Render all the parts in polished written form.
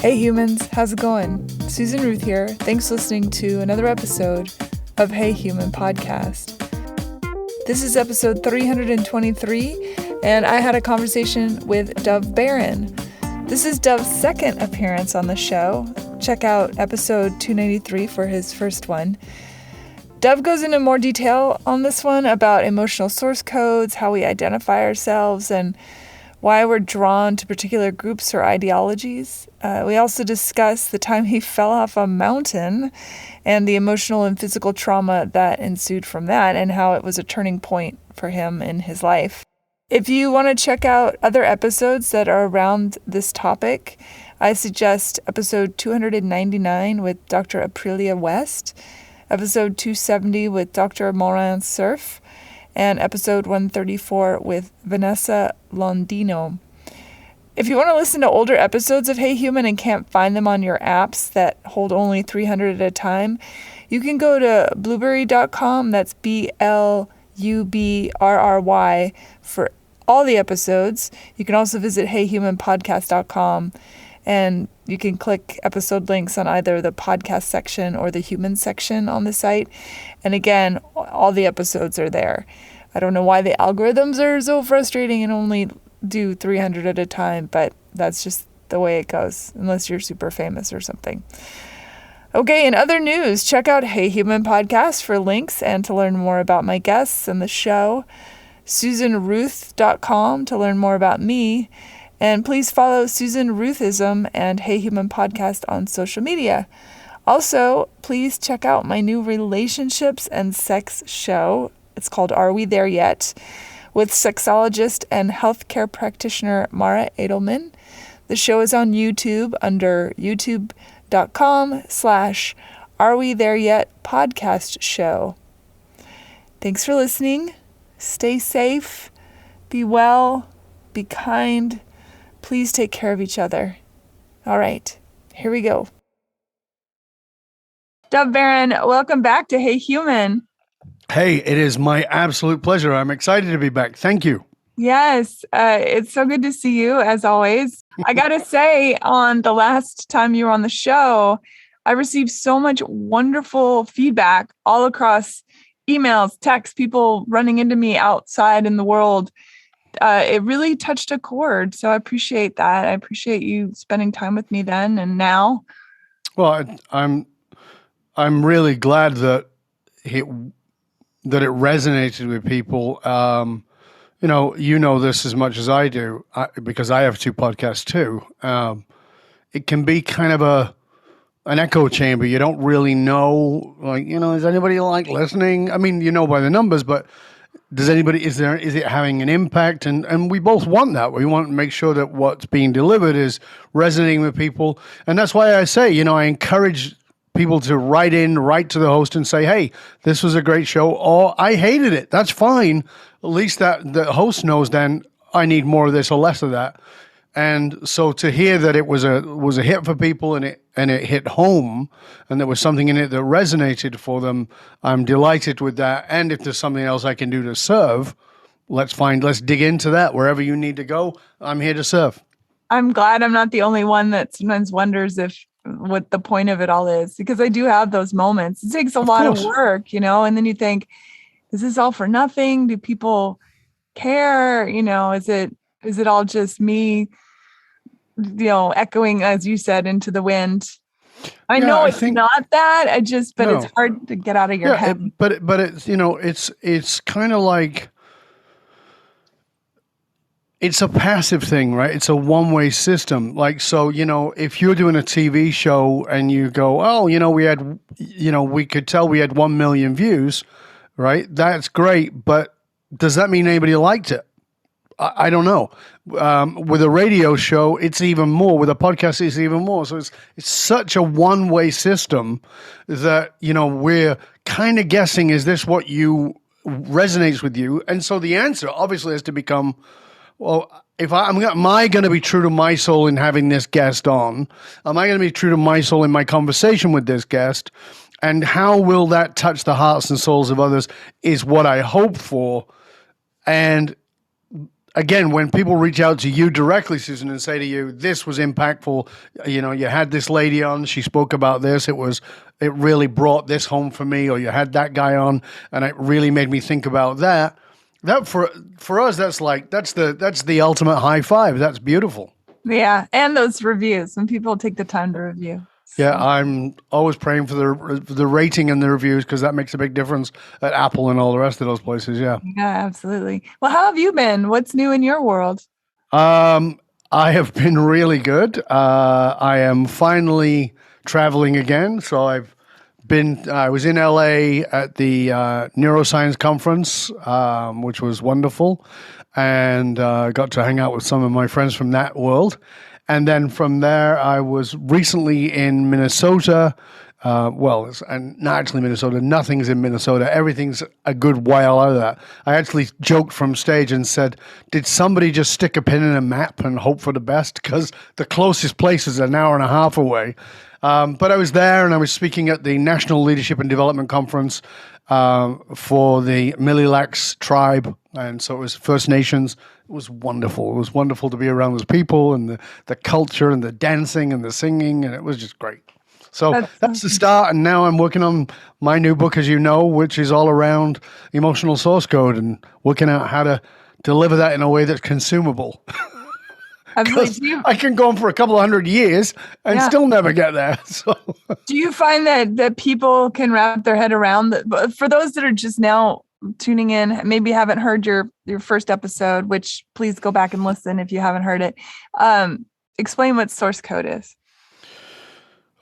Hey humans, how's it going? Susan Ruth here. Thanks for listening to another episode of Hey Human Podcast. This is episode 323, and I had a conversation with Dov Baron. This is Dov's second appearance on the show. Check out episode 293 for his first one. Dov goes into more detail on this one about emotional source codes, how we identify ourselves, and why we're drawn to particular groups or ideologies. We also discuss the time he fell off a mountain and the emotional and physical trauma that ensued from that and how it was a turning point for him in his life. If you want to check out other episodes that are around this topic, I suggest episode 299 with Dr. Aprilia West, episode 270 with Dr. Morin Cerf, and episode 134 with Vanessa Londino. If you want to listen to older episodes of Hey Human and can't find them on your apps that hold only 300 at a time, you can go to blueberry.com, that's BLUBRRY, for all the episodes. You can also visit heyhumanpodcast.com, and you can click episode links on either the podcast section or the human section on the site. And again, all the episodes are there. I don't know why the algorithms are so frustrating and only do 300 at a time, but that's just the way it goes, unless you're super famous or something. Okay, in other news, check out Hey Human Podcast for links and to learn more about my guests and the show. SusanRuth.com to learn more about me. And please follow Susan Ruthism and Hey Human Podcast on social media. Also, please check out my new relationships and sex show. It's called Are We There Yet? With sexologist and healthcare practitioner Mara Edelman. The show is on YouTube under youtube.com/Are We There Yet podcast show. Thanks for listening. Stay safe. Be well. Be kind. Please take care of each other. All right, here we go. Dov Baron, welcome back to Hey Human. Hey, it is my absolute pleasure. I'm excited to be back. Thank you. Yes, it's so good to see you, as always. I got to say, on the last time you were on the show, I received so much wonderful feedback all across emails, texts, people running into me outside in the world. It really touched a chord. So I appreciate that. I appreciate you spending time with me then and now. Well, I'm really glad that it resonated with people. You know this as much as I do because I have two podcasts too. It can be kind of an echo chamber. You don't really know, is anybody listening? I mean, by the numbers, but is it having an impact? And we both want that. We want to make sure that what's being delivered is resonating with people. And that's why I say, I encourage people to write to the host and say, hey, this was a great show, or I hated it. That's fine. At least that the host knows then I need more of this or less of that. And so to hear that it was a hit for people and it hit home and there was something in it that resonated for them, I'm delighted with that. And if there's something else I can do to serve, let's dig into that. Wherever you need to go, I'm here to serve. I'm glad I'm not the only one that sometimes wonders what the point of it all is, because I do have those moments. It takes a lot of work, and then you think, is this all for nothing? Do people care? Is it all just me, echoing, as you said, into the wind? I know it's not that. But it's hard to get out of your head. But it's, it's kind of like, it's a passive thing, right? It's a one-way system. So, if you're doing a TV show and you go, oh, we could tell we had 1 million views, right? That's great. But does that mean anybody liked it? I don't know. With a radio show, it's even more. With a podcast, it's even more. So it's such a one-way system that, we're kind of guessing, is this what resonates with you? And so the answer obviously has to become, well, am I going to be true to my soul in having this guest on? Am I going to be true to my soul in my conversation with this guest? And how will that touch the hearts and souls of others is what I hope for. And again, when people reach out to you directly, Susan, and say to you, this was impactful, you know, you had this lady on, she spoke about this, it really brought this home for me, or you had that guy on, and it really made me think about that. That for us, that's the ultimate high five. That's beautiful. Yeah, and those reviews, when people take the time to review. Yeah, I'm always praying for the rating and the reviews, because that makes a big difference at Apple and all the rest of those places. Yeah. Yeah, absolutely. Well, how have you been? What's new in your world? I have been really good. I am finally traveling again. So I was in LA at the neuroscience conference, which was wonderful, and got to hang out with some of my friends from that world. And then from there, I was recently in Minnesota. And not actually Minnesota. Nothing's in Minnesota. Everything's a good while out of that. I actually joked from stage and said, did somebody just stick a pin in a map and hope for the best? Because the closest place is an hour and a half away. But I was there, and I was speaking at the National Leadership and Development Conference for the Mille Lacs tribe. And so it was First Nations. It was wonderful. It was wonderful to be around those people, and the culture and the dancing and the singing, and it was just great. So that's the start. And now I'm working on my new book, as you know, which is all around emotional source code and working out how to deliver that in a way that's consumable. I can go on for a couple of 100 years and still never get there. So, do you find that people can wrap their head around that? For those that are just now tuning in, maybe haven't heard your first episode, which please go back and listen if you haven't heard it. Explain what source code is.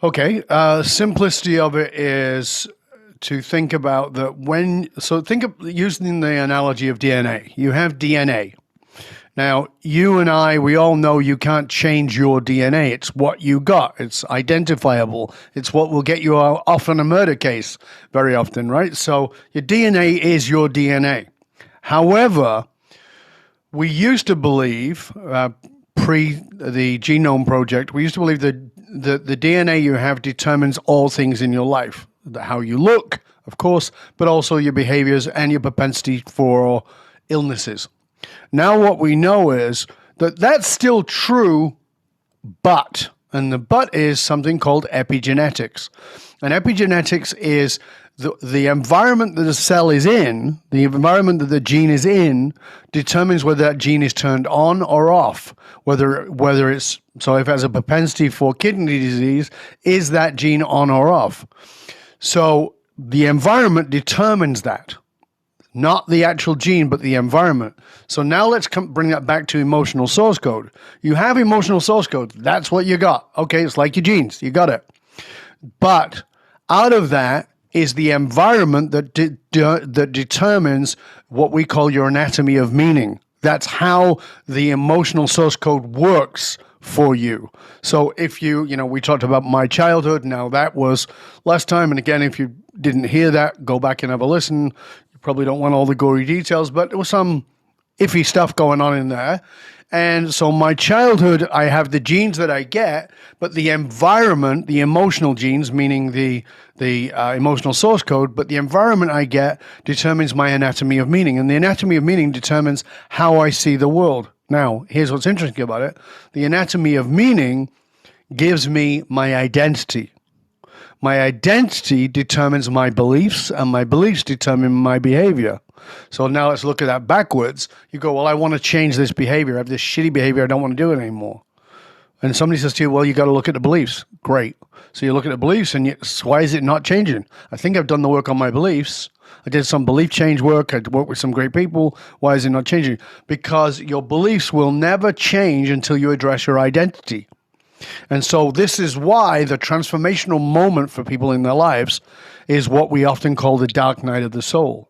Okay. Simplicity of it is to think about think of using the analogy of DNA. You have DNA. Now, you and I, we all know you can't change your DNA. It's what you got. It's identifiable. It's what will get you off on a murder case very often, right? So your DNA is your DNA. However, we used to believe, pre the Genome Project, we used to believe that the DNA you have determines all things in your life. How you look, of course, but also your behaviors and your propensity for illnesses. Now what we know is that that's still true, and the but is something called epigenetics. And epigenetics is the environment that the cell is in, the environment that the gene is in, determines whether that gene is turned on or off. Whether it's, so if it has a propensity for kidney disease, is that gene on or off? So the environment determines that. Not the actual gene, but the environment. So now let's bring that back to emotional source code. You have emotional source code. That's what you got. Okay, it's like your genes. You got it. But out of that is the environment that determines what we call your anatomy of meaning. That's how the emotional source code works for you. So if we talked about my childhood. Now that was last time. And again, if you didn't hear that, go back and have a listen. Probably don't want all the gory details, but there was some iffy stuff going on in there. And so my childhood, I have the genes that I get, but the environment, the emotional genes, meaning the emotional source code, but the environment I get determines my anatomy of meaning. And the anatomy of meaning determines how I see the world. Now, here's what's interesting about it. The anatomy of meaning gives me my identity. My identity determines my beliefs, and my beliefs determine my behavior. So now let's look at that backwards. You go, well, I want to change this behavior. I have this shitty behavior. I don't want to do it anymore. And somebody says to you, well, you got to look at the beliefs. Great. So you look at the beliefs, and why is it not changing? I think I've done the work on my beliefs. I did some belief change work. I worked with some great people. Why is it not changing? Because your beliefs will never change until you address your identity. And so this is why the transformational moment for people in their lives is what we often call the dark night of the soul.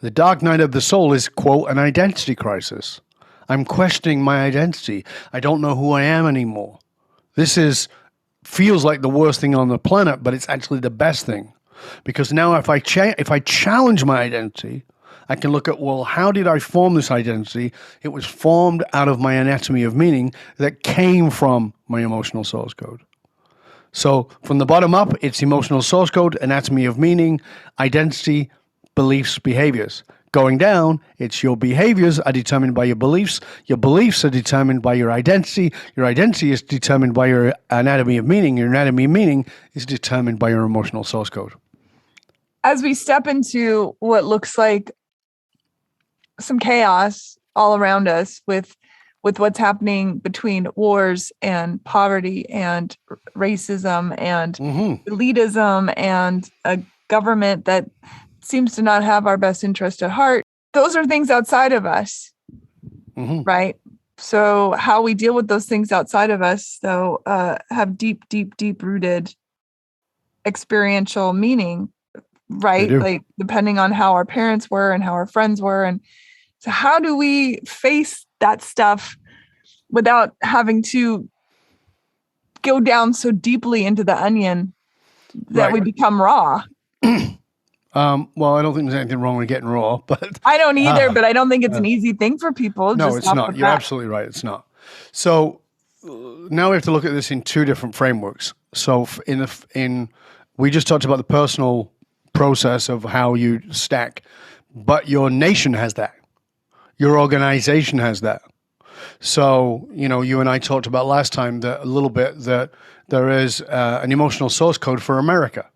The dark night of the soul is, quote, an identity crisis. I'm questioning my identity. I don't know who I am anymore. This feels like the worst thing on the planet, but it's actually the best thing. Because now if I challenge my identity, I can look at, well, how did I form this identity? It was formed out of my anatomy of meaning that came from my emotional source code. So from the bottom up, it's emotional source code, anatomy of meaning, identity, beliefs, behaviors. going down, it's your behaviors are determined by your beliefs are determined by your identity is determined by your anatomy of meaning, your anatomy of meaning is determined by your emotional source code. As we step into what looks like some chaos all around us with what's happening between wars and poverty and racism and elitism and a government that seems to not have our best interest at heart. Those are things outside of us, right? So how we deal with those things outside of us, though, have deep, deep, deep rooted experiential meaning, right? Like depending on how our parents were and how our friends were. And so how do we face that stuff without having to go down so deeply into the onion that we become raw? Well, I don't think there's anything wrong with getting raw, but I don't either, but I don't think it's an easy thing for people. No, it's not. You're absolutely right. It's not. So now we have to look at this in two different frameworks. So we just talked about the personal process of how you stack, but your nation has that. Your organization has that. So, you and I talked about last time that a little bit that there is an emotional source code for America.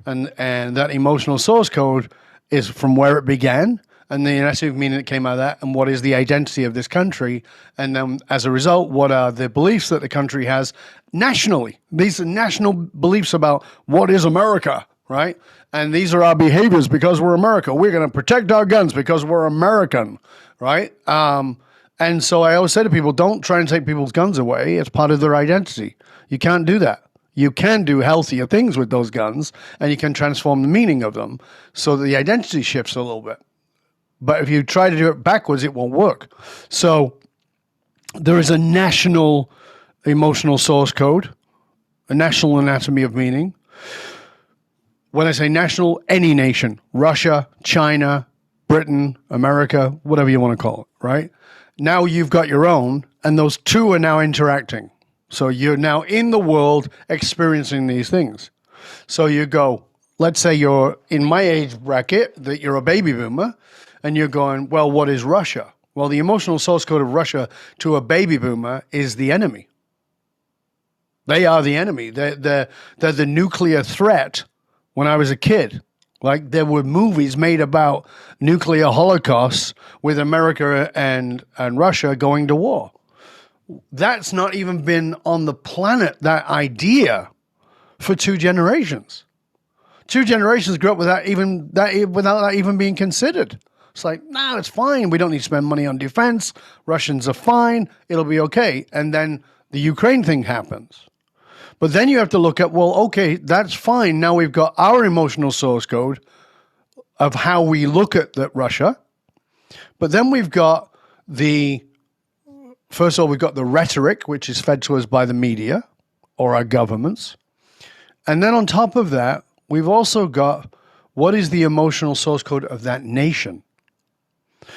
And that emotional source code is from where it began and the anatomy of meaning that came out of that and what is the identity of this country. And then as a result, what are the beliefs that the country has nationally? These are national beliefs about what is America, right? And these are our behaviors because we're America. We're going to protect our guns because we're American, right? And so I always say to people, don't try and take people's guns away. It's part of their identity. You can't do that. You can do healthier things with those guns, and you can transform the meaning of them so that the identity shifts a little bit. But if you try to do it backwards, it won't work. So there is a national emotional source code, a national anatomy of meaning. When I say national, any nation, Russia, China, Britain, America, whatever you want to call it, right? Now you've got your own, and those two are now interacting. So you're now in the world experiencing these things. So you go, let's say you're in my age bracket, that you're a baby boomer, and you're going, well, what is Russia? Well, the emotional source code of Russia to a baby boomer is the enemy. They are the enemy. They're the nuclear threat. When I was a kid, like there were movies made about nuclear holocausts with America and Russia going to war. That's not even been on the planet, that idea, for 2 generations. 2 generations grew up without that even being considered. It's like, nah, it's fine. We don't need to spend money on defense. Russians are fine. It'll be okay. And then the Ukraine thing happens. But then you have to look at, well, okay, that's fine. Now we've got our emotional source code of how we look at Russia. But then we've got first of all, we've got the rhetoric, which is fed to us by the media or our governments. And then on top of that, we've also got what is the emotional source code of that nation?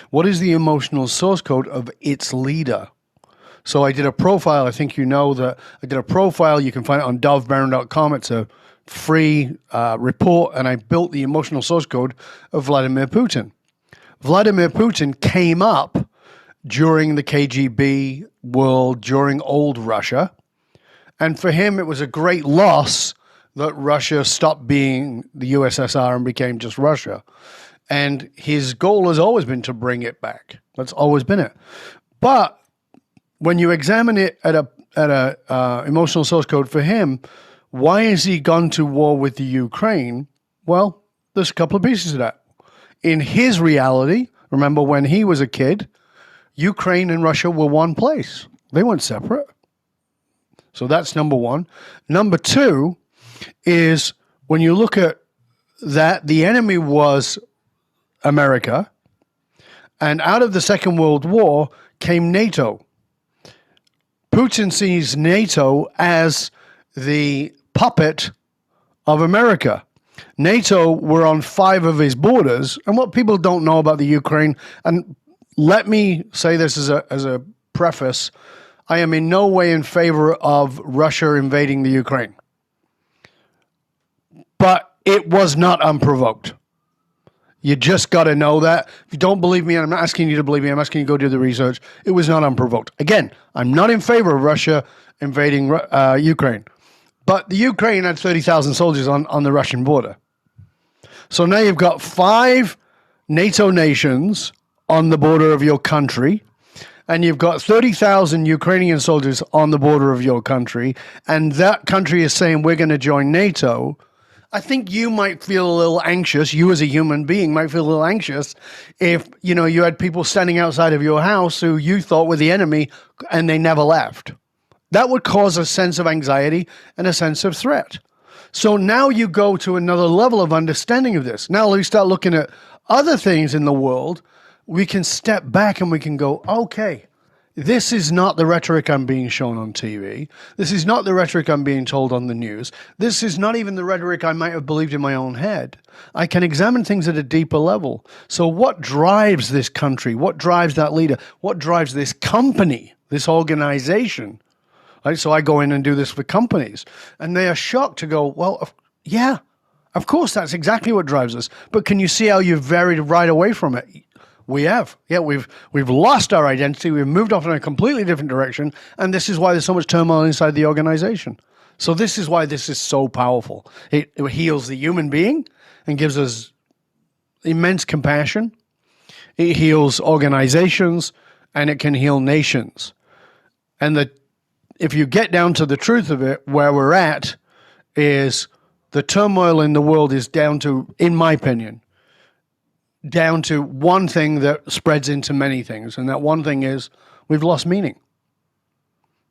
What is the emotional source code of its leader? So I did a profile. I think you know that I did a profile. You can find it on dovbaron.com. It's a free report, and I built the emotional source code of Vladimir Putin. Vladimir Putin came up during the KGB world, during old Russia. And for him, it was a great loss that Russia stopped being the USSR and became just Russia. And his goal has always been to bring it back. That's always been it. But when you examine it at a emotional source code for him, why has he gone to war with the Ukraine? Well, there's a couple of pieces of that. In his reality, remember when he was a kid, Ukraine and Russia were one place. They weren't separate. So that's number one. Number two is when you look at that, the enemy was America, and out of the Second World War came NATO. Putin sees NATO as the puppet of America. NATO were on 5 of his borders, and what people don't know about the Ukraine, and let me say this as a preface, I am in no way in favor of Russia invading the Ukraine. But it was not unprovoked. You just got to know that. If you don't believe me, and I'm not asking you to believe me, I'm asking you to go do the research. It was not unprovoked. Again, I'm not in favor of Russia invading Ukraine. But the Ukraine had 30,000 soldiers on the Russian border. So now you've got 5 NATO nations on the border of your country, and you've got 30,000 Ukrainian soldiers on the border of your country, and that country is saying we're going to join NATO. I think you might feel a little anxious. You as a human being might feel a little anxious if, you had people standing outside of your house who you thought were the enemy and they never left. That would cause a sense of anxiety and a sense of threat. So now you go to another level of understanding of this. Now we start looking at other things in the world. We can step back and we can go, okay, this is not the rhetoric I'm being shown on TV. This is not the rhetoric I'm being told on the news. This is not even the rhetoric I might have believed in my own head. I can examine things at a deeper level. So what drives this country? What drives that leader? What drives this company, this organization? Right? So I go in and do this for companies, and they are shocked to go, well, yeah, of course, that's exactly what drives us. But can you see how you've varied right away from it? We have. Yeah, we've lost our identity. We've moved off in a completely different direction, and this is why there's so much turmoil inside the organization. So this is why this is so powerful. It heals the human being and gives us immense compassion. It heals organizations, and it can heal nations. And if you get down to the truth of it, where we're at is the turmoil in the world is down to, in my opinion, down to one thing that spreads into many things. And that one thing is we've lost meaning.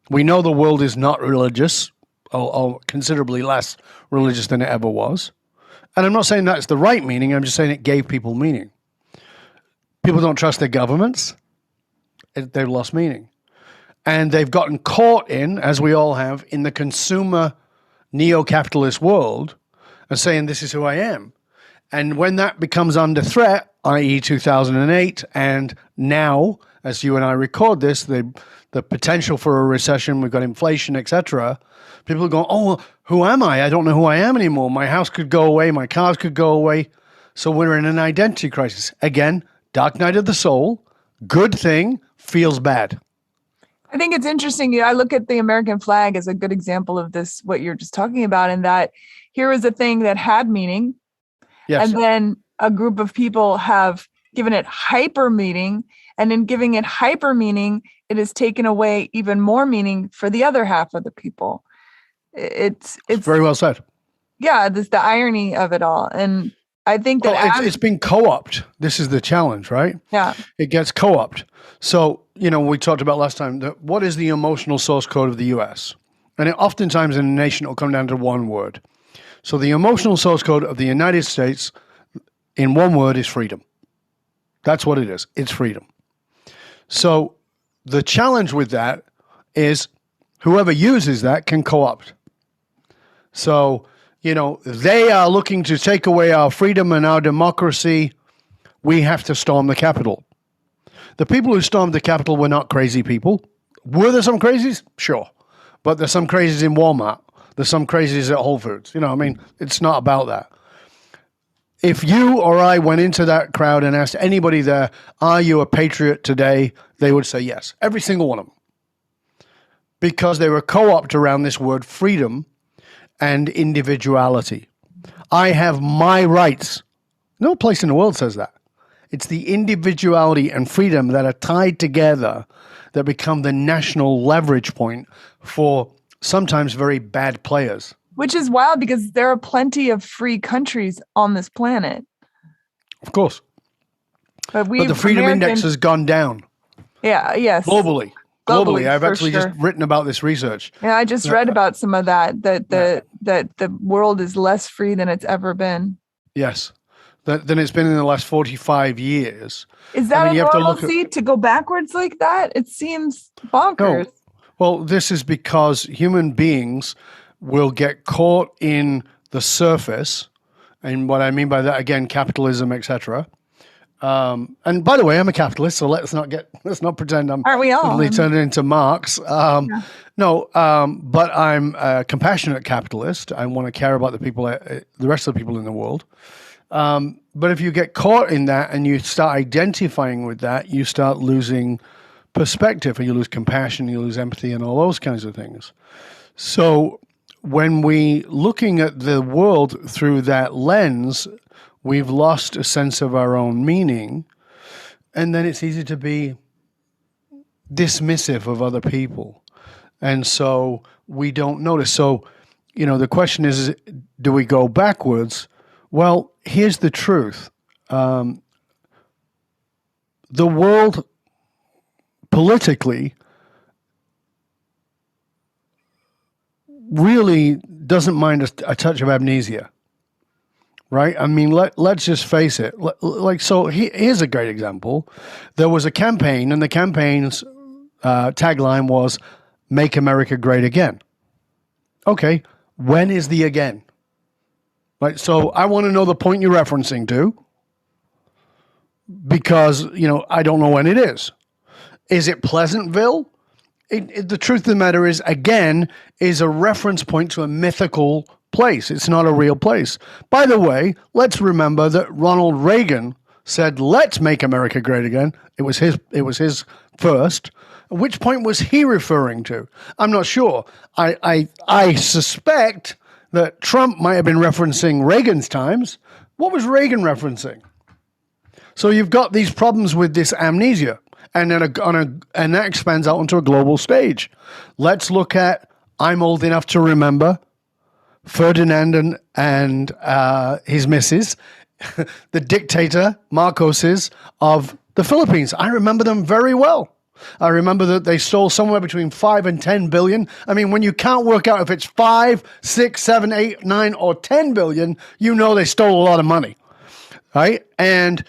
We know the world is not religious, or considerably less religious than it ever was. And I'm not saying that's the right meaning. I'm just saying it gave people meaning. People don't trust their governments. They've lost meaning. And they've gotten caught in, as we all have, in the consumer neo-capitalist world and saying, this is who I am. And when that becomes under threat, i.e. 2008, and now, as you and I record this, the potential for a recession, we've got inflation, etc., people are going, oh, well, who am I? I don't know who I am anymore. My house could go away. My cars could go away. So we're in an identity crisis. Again, dark night of the soul, good thing, feels bad. I think it's interesting. I look at the American flag as a good example of this, what you're just talking about, and that here is a thing that had meaning. Yes. And then a group of people have given it hyper meaning, and in giving it hyper meaning, it has taken away even more meaning for the other half of the people. It's very well said. Yeah, this the irony of it all, and I think that it's been co-opted. This is the challenge, right? Yeah, it gets co-opted. So we talked about last time that what is the emotional source code of the U.S. and oftentimes in a nation it'll come down to one word. So the emotional source code of the United States, in one word, is freedom. That's what it is. It's freedom. So the challenge with that is whoever uses that can co-opt. So, they are looking to take away our freedom and our democracy. We have to storm the Capitol. The people who stormed the Capitol were not crazy people. Were there some crazies? Sure. But there's some crazies in Walmart. There's some crazies at Whole Foods. It's not about that. If you or I went into that crowd and asked anybody there, are you a patriot today? They would say yes. Every single one of them. Because they were co-opted around this word freedom and individuality. I have my rights. No place in the world says that. It's the individuality and freedom that are tied together that become the national leverage point for sometimes very bad players. Which is wild because there are plenty of free countries on this planet. Of course. But the freedom index has gone down. Yeah, yes. Globally. I've actually just written about this research. Yeah, I just read about some of that the world is less free than it's ever been. Yes. Than it's been in the last 45 years. Is that a normalcy to go backwards like that? It seems bonkers. No. Well, this is because human beings will get caught in the surface. And what I mean by that, again, capitalism, etc. And by the way, I'm a capitalist, so let's not pretend I'm Aren't we all? Suddenly turned into Marx. No, but I'm a compassionate capitalist. I want to care about the people, the rest of the people in the world. But if you get caught in that and you start identifying with that, you start losing perspective, and you lose compassion, you lose empathy, and all those kinds of things. So when we looking at the world through that lens, we've lost a sense of our own meaning, and then it's easy to be dismissive of other people. And so we don't notice. So, the question is, do we go backwards? Well, here's the truth. The world politically really doesn't mind a touch of amnesia, right? I mean, let's just face it. Here's a great example. There was a campaign, and the campaign's tagline was, "Make America Great Again." Okay, when is the again? Right, so I want to know the point you're referencing to, because, I don't know when it is. Is it Pleasantville? The truth of the matter is, again, is a reference point to a mythical place. It's not a real place. By the way, let's remember that Ronald Reagan said, "Let's make America great again." It was his first. Which point was he referring to? I'm not sure. I suspect that Trump might have been referencing Reagan's times. What was Reagan referencing? So you've got these problems with this amnesia, and then and that expands out onto a global stage. Let's look at, I'm old enough to remember Ferdinand and his missus, the dictator Marcoses of the Philippines. I remember them very well. I remember that they stole somewhere between 5 and 10 billion. I mean, when you can't work out if it's 5, 6, 7, 8, 9, or 10 billion, they stole a lot of money, right? And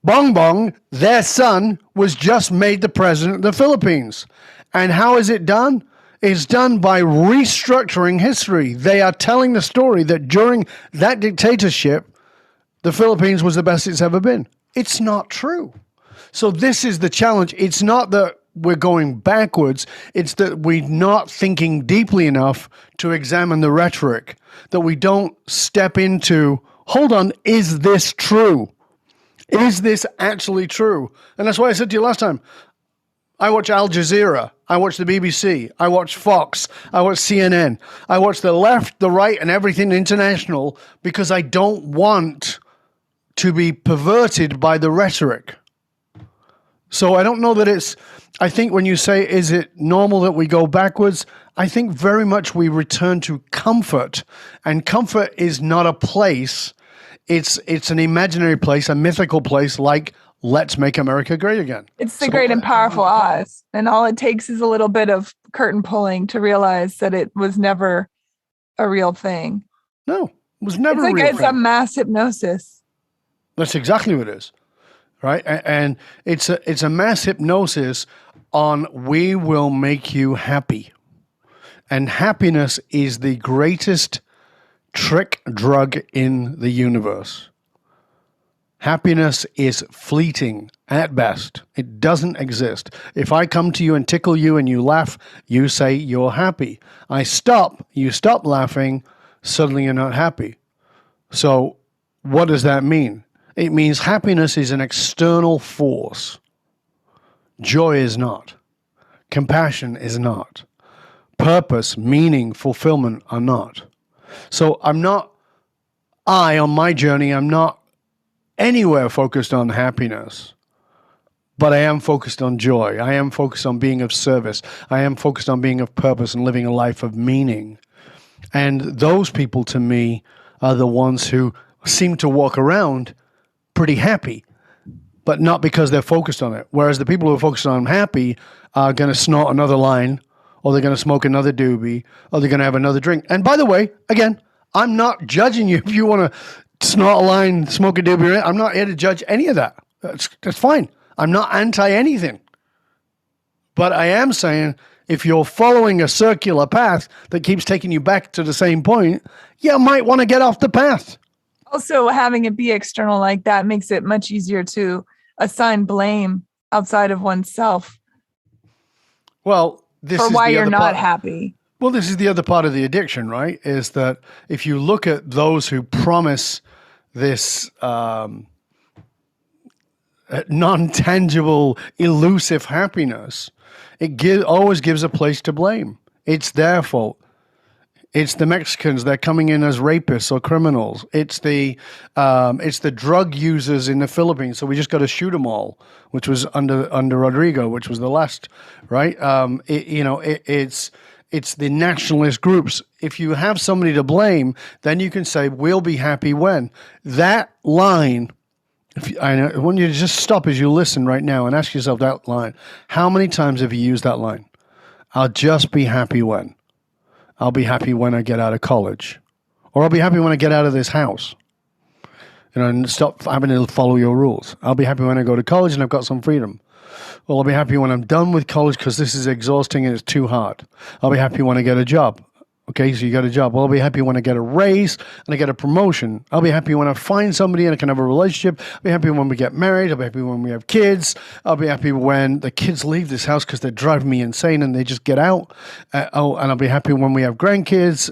Bongbong, their son, was just made the president of the Philippines. And how is it done? It's done by restructuring history. They are telling the story that during that dictatorship, the Philippines was the best it's ever been. It's not true. So this is the challenge. It's not that we're going backwards. It's that we're not thinking deeply enough to examine the rhetoric, that we don't step into, hold on, is this true? Is this actually true? And that's why I said to you last time, I watch Al Jazeera, I watch the BBC, I watch Fox, I watch CNN, I watch the left, the right, and everything international, because I don't want to be perverted by the rhetoric. So I don't know that I think when you say, is it normal that we go backwards? I think very much we return to comfort. And comfort is not a place. It's an imaginary place, a mythical place, like let's make America great again. It's the great and powerful Oz. And all it takes is a little bit of curtain pulling to realize that it was never a real thing. No, it was never a real thing. It's a mass hypnosis. That's exactly what it is. Right? And it's a mass hypnosis on, we will make you happy. And happiness is the greatest trick drug in the universe. Happiness is fleeting at best. It doesn't exist. If I come to you and tickle you and you laugh, you say you're happy. You stop laughing, suddenly you're not happy. So what does that mean? It means happiness is an external force. Joy is not. Compassion is not. Purpose, meaning, fulfillment are not. So on my journey, I'm not anywhere focused on happiness, but I am focused on joy. I am focused on being of service. I am focused on being of purpose and living a life of meaning. And those people, to me, are the ones who seem to walk around pretty happy, but not because they're focused on it. Whereas the people who are focused on happy are going to snort another line, or they're going to smoke another doobie, or they're going to have another drink. And by the way, again, I'm not judging you if you want to snort a line, smoke a doobie. I'm not here to judge any of that. That's fine. I'm not anti anything. But I am saying, if you're following a circular path that keeps taking you back to the same point, you might want to get off the path. Also, having it be external like that makes it much easier to assign blame outside of oneself. Well, this for is why the you're other not part. happy. Well, this is the other part of the addiction, right? Is that if you look at those who promise this non-tangible, elusive happiness, it always gives a place to blame. It's their fault. It's the Mexicans. They're coming in as rapists or criminals. It's the drug users in the Philippines. So we just got to shoot them all, which was under Rodrigo, which was the last, right? It's the nationalist groups. If you have somebody to blame, then you can say, we'll be happy when. That line, I want you to just stop as you listen right now and ask yourself that line. How many times have you used that line? I'll just be happy when. I'll be happy when I get out of college. Or I'll be happy when I get out of this house. And stop having to follow your rules. I'll be happy when I go to college and I've got some freedom. Well, I'll be happy when I'm done with college because this is exhausting and it's too hard. I'll be happy when I get a job. Okay, so you got a job. Well, I'll be happy when I get a raise and I get a promotion. I'll be happy when I find somebody and I can have a relationship. I'll be happy when we get married. I'll be happy when we have kids. I'll be happy when the kids leave this house because they're driving me insane and they just get out. And I'll be happy when we have grandkids.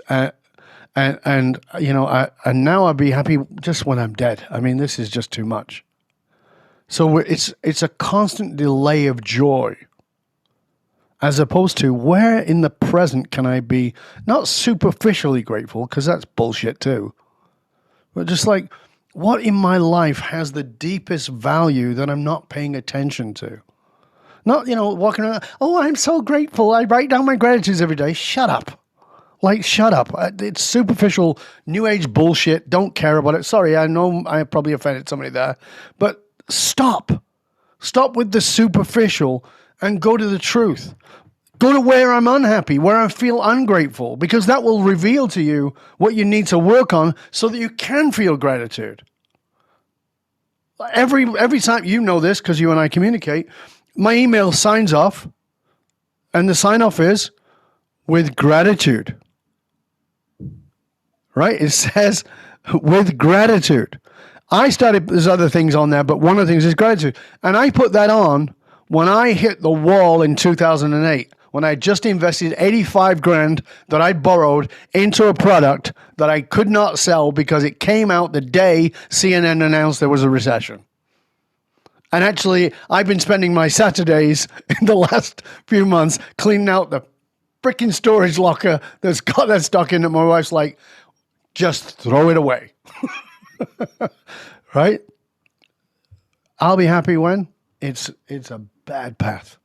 And now I'll be happy just when I'm dead. I mean, this is just too much. So it's a constant delay of joy. As opposed to where in the present can I be not superficially grateful, because that's bullshit too, but just like what in my life has the deepest value that I'm not paying attention to? Not, walking around, oh, I'm so grateful. I write down my gratitudes every day. Shut up. Like, shut up. It's superficial, new age bullshit. Don't care about it. Sorry, I know I probably offended somebody there, but stop. Stop with the superficial and go to the truth. Go to where I'm unhappy, where I feel ungrateful, because that will reveal to you what you need to work on so that you can feel gratitude. Every time, you know this because you and I communicate, my email signs off, and the sign off is with gratitude. Right? It says with gratitude. There's other things on there, but one of the things is gratitude. And I put that on when I hit the wall in 2008. When I just invested 85 grand that I borrowed into a product that I could not sell because it came out the day CNN announced there was a recession. And actually, I've been spending my Saturdays in the last few months cleaning out the freaking storage locker that's got that stock in it. My wife's like, just throw it away. Right? I'll be happy when it's a bad path.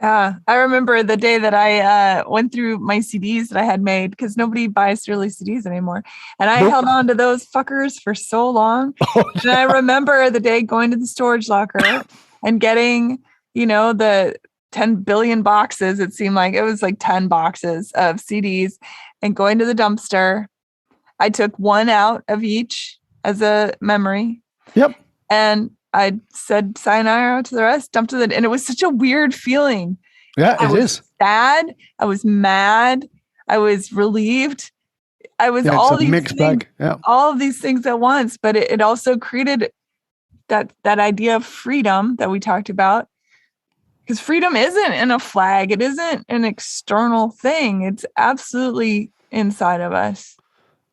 Yeah, I remember the day that I went through my CDs that I had made, because nobody buys really CDs anymore. And I held on to those fuckers for so long. Oh, yeah. And I remember the day going to the storage locker and getting, the 10 billion boxes. It seemed like it was like 10 boxes of CDs, and going to the dumpster. I took one out of each as a memory. Yep. And I said sayonara to the rest, dumped it, and it was such a weird feeling. Yeah, I was sad. I was mad. I was relieved. I was all these mixed bag. Yeah. All of these things at once. But it also created that idea of freedom that we talked about. Because freedom isn't in a flag. It isn't an external thing. It's absolutely inside of us.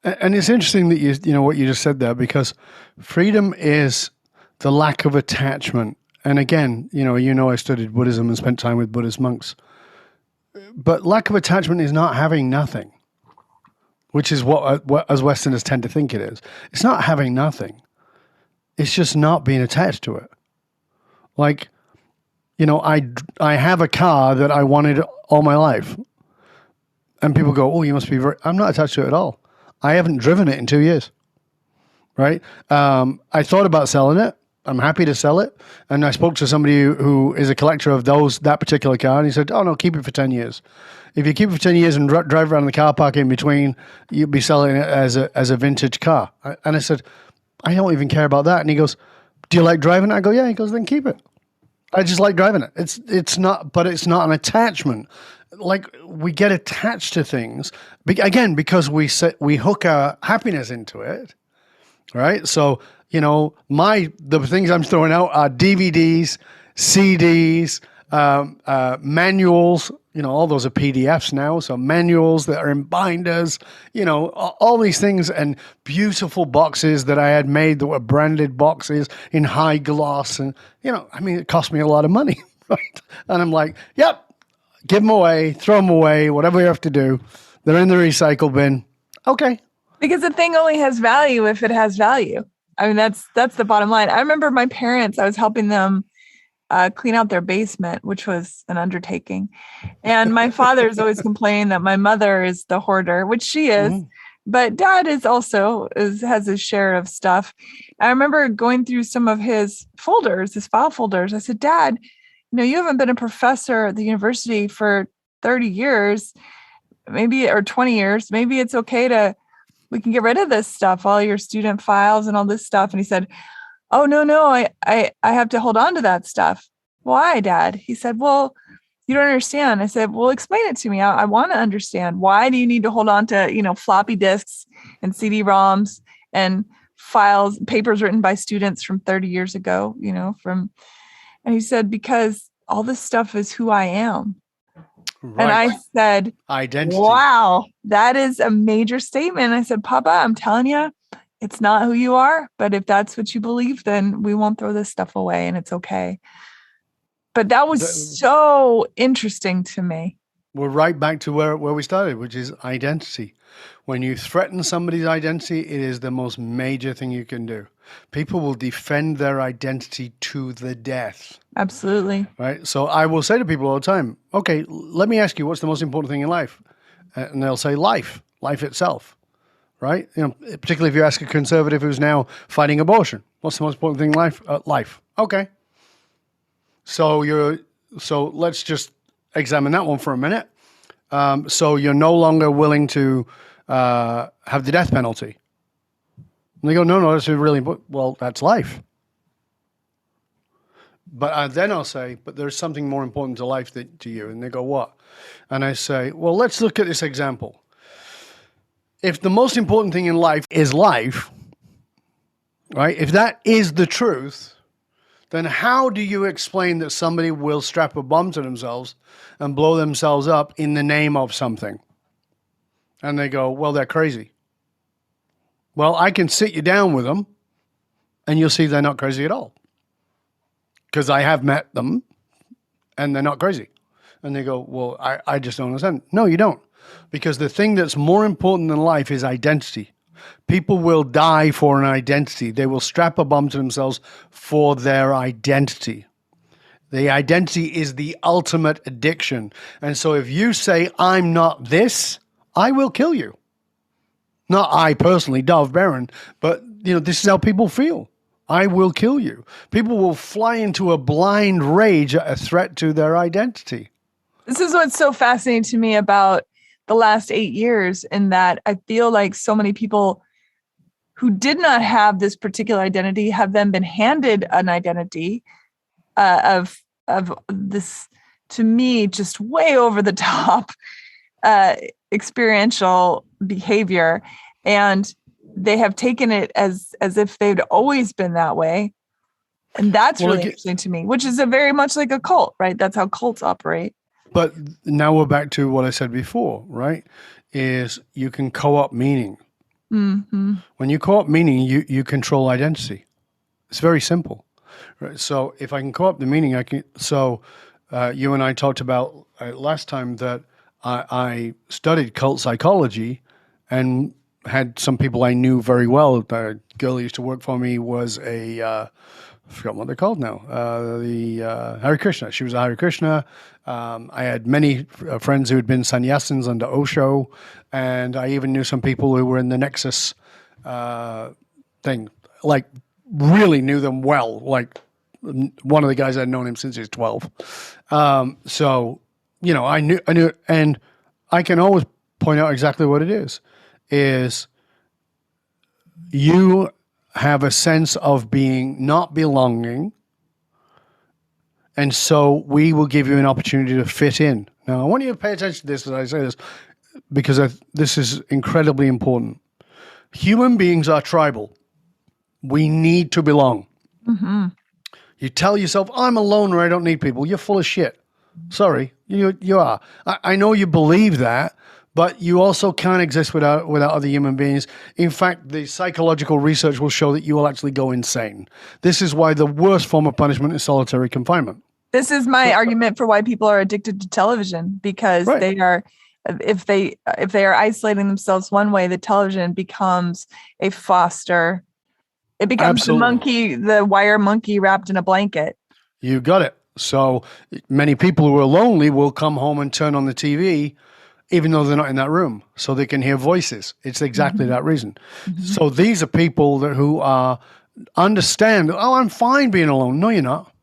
And it's interesting that you know what you just said there, because freedom is the lack of attachment. And again, I studied Buddhism and spent time with Buddhist monks. But lack of attachment is not having nothing, which is what as Westerners tend to think it is. It's not having nothing. It's just not being attached to it. Like, I have a car that I wanted all my life. And people go, oh, you must be I'm not attached to it at all. I haven't driven it in 2 years. Right? I thought about selling it. I'm happy to sell it. And I spoke to somebody who is a collector of that particular car, and he said, oh, no, keep it for 10 years. If you keep it for 10 years and drive around the car park in between, you'll be selling it as a vintage car. And I said, I don't even care about that. And he goes, do you like driving it? I go, yeah. He goes, then keep it. I just like driving it. It's not an attachment. Like, we get attached to things, again, because we hook our happiness into it, right? So, the things I'm throwing out are DVDs, CDs, manuals, all those are PDFs now. So manuals that are in binders, all these things, and beautiful boxes that I had made that were branded boxes in high gloss. And, it cost me a lot of money, right? And I'm like, yep, give them away, throw them away, whatever you have to do. They're in the recycle bin. Okay. Because the thing only has value if it has value. I mean, that's the bottom line. I remember my parents, I was helping them clean out their basement, which was an undertaking. And my father's always complaining that my mother is the hoarder, which she is. Mm-hmm. But dad has his share of stuff. I remember going through some of his folders, his file folders. I said, Dad, you haven't been a professor at the university for 30 years, maybe, or 20 years. Maybe it's okay we can get rid of this stuff, all your student files and all this stuff. And he said, oh, no, I have to hold on to that stuff. Why, Dad? He said, well, you don't understand. I said, well, explain it to me. I want to understand. Why do you need to hold on to, floppy disks and CD-ROMs and files, papers written by students from 30 years ago, and he said, because all this stuff is who I am. Right. And I said, identity. Wow, that is a major statement. I said, Papa, I'm telling you, it's not who you are. But if that's what you believe, then we won't throw this stuff away and it's okay. But that was so interesting to me. We're right back to where we started, which is identity. When you threaten somebody's identity, it is the most major thing you can do. People will defend their identity to the death. Absolutely. Right? So I will say to people all the time, okay, let me ask you, what's the most important thing in life? And they'll say life itself. Right? Particularly if you ask a conservative who's now fighting abortion, what's the most important thing in life? Life. Okay. So let's just examine that one for a minute. So you're no longer willing to have the death penalty. And they go, no, that's really important. Well, that's life. But then I'll say, but there's something more important to life to you. And they go, what? And I say, well, let's look at this example. If the most important thing in life is life, right? If that is the truth, then how do you explain that somebody will strap a bomb to themselves and blow themselves up in the name of something? And they go, well, they're crazy. Well, I can sit you down with them and you'll see they're not crazy at all. Because I have met them and they're not crazy. And they go, well, I just don't understand. No, you don't. Because the thing that's more important than life is identity. People will die for an identity. They will strap a bomb to themselves for their identity. The identity is the ultimate addiction. And so if you say, I'm not this, I will kill you. Not I personally, Dov Baron, but this is how people feel. I will kill you. People will fly into a blind rage at a threat to their identity. This is what's so fascinating to me about the last 8 years, in that I feel like so many people who did not have this particular identity have then been handed an identity of this, to me, just way over the top experiential behavior, and they have taken it as if they'd always been that way. And that's really interesting to me, which is a very much like a cult, right? That's how cults operate. But now we're back to what I said before, right? Is you can co-opt meaning. Mm-hmm. When you co-opt meaning, you control identity. It's very simple. Right? So if I can co-opt the meaning, I can. So you and I talked about last time that I studied cult psychology and had some people I knew very well. The girl who used to work for me was I forgot what they're called now. The Hare Krishna. She was a Hare Krishna. I had many friends who had been sannyasins under Osho, and I even knew some people who were in the Nexus thing. Like, really knew them well. Like, one of the guys I'd known him since he was 12. So, I knew, and I can always point out exactly what it is you have a sense of not belonging, and so we will give you an opportunity to fit in. Now, I want you to pay attention to this as I say this, because this is incredibly important. Human beings are tribal. We need to belong. Mm-hmm. You tell yourself, I'm a loner, I don't need people. You're full of shit. Sorry, you are. I know you believe that, but you also can't exist without other human beings. In fact, the psychological research will show that you will actually go insane. This is why the worst form of punishment is solitary confinement. This is my argument for why people are addicted to television, because they are, if they are isolating themselves one way, the television becomes a foster. It becomes the wire monkey wrapped in a blanket. You got it. So many people who are lonely will come home and turn on the TV, even though they're not in that room, so they can hear voices. It's exactly that reason. So these are people who understand, oh, I'm fine being alone. No, you're not.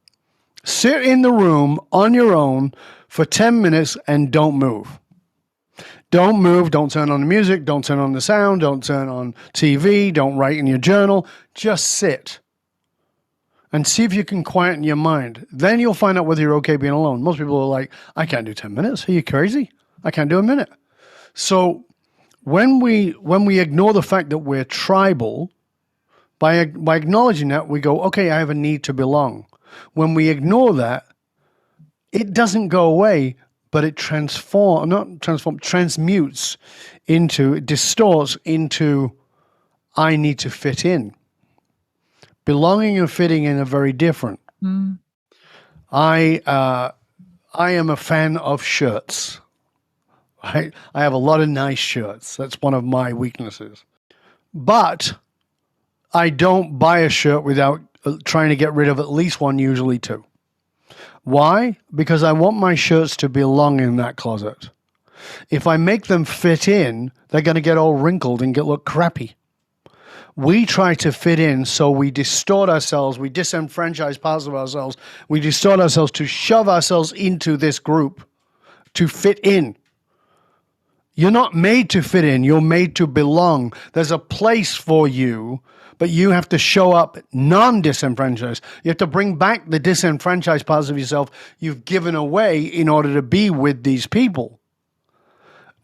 Sit in the room on your own for 10 minutes and don't move. Don't move. Don't turn on the music. Don't turn on the sound. Don't turn on TV. Don't write in your journal. Just sit and see if you can quieten your mind. Then you'll find out whether you're okay being alone. Most people are like, I can't do 10 minutes. Are you crazy? I can't do a minute. So when we ignore the fact that we're tribal, by acknowledging that, we go, okay, I have a need to belong. When we ignore that, it doesn't go away, but it transmutes into, it distorts into, I need to fit in. Belonging and fitting in are very different. I am a fan of shirts. I have a lot of nice shirts. That's one of my weaknesses. But I don't buy a shirt without trying to get rid of at least one, usually two. Why? Because I want my shirts to belong in that closet. If I make them fit in, they're going to get all wrinkled and look crappy. We try to fit in, so we distort ourselves, we disenfranchise parts of ourselves, we distort ourselves to shove ourselves into this group to fit in. You're not made to fit in, you're made to belong. There's a place for you, but you have to show up non-disenfranchised. You have to bring back the disenfranchised parts of yourself you've given away in order to be with these people.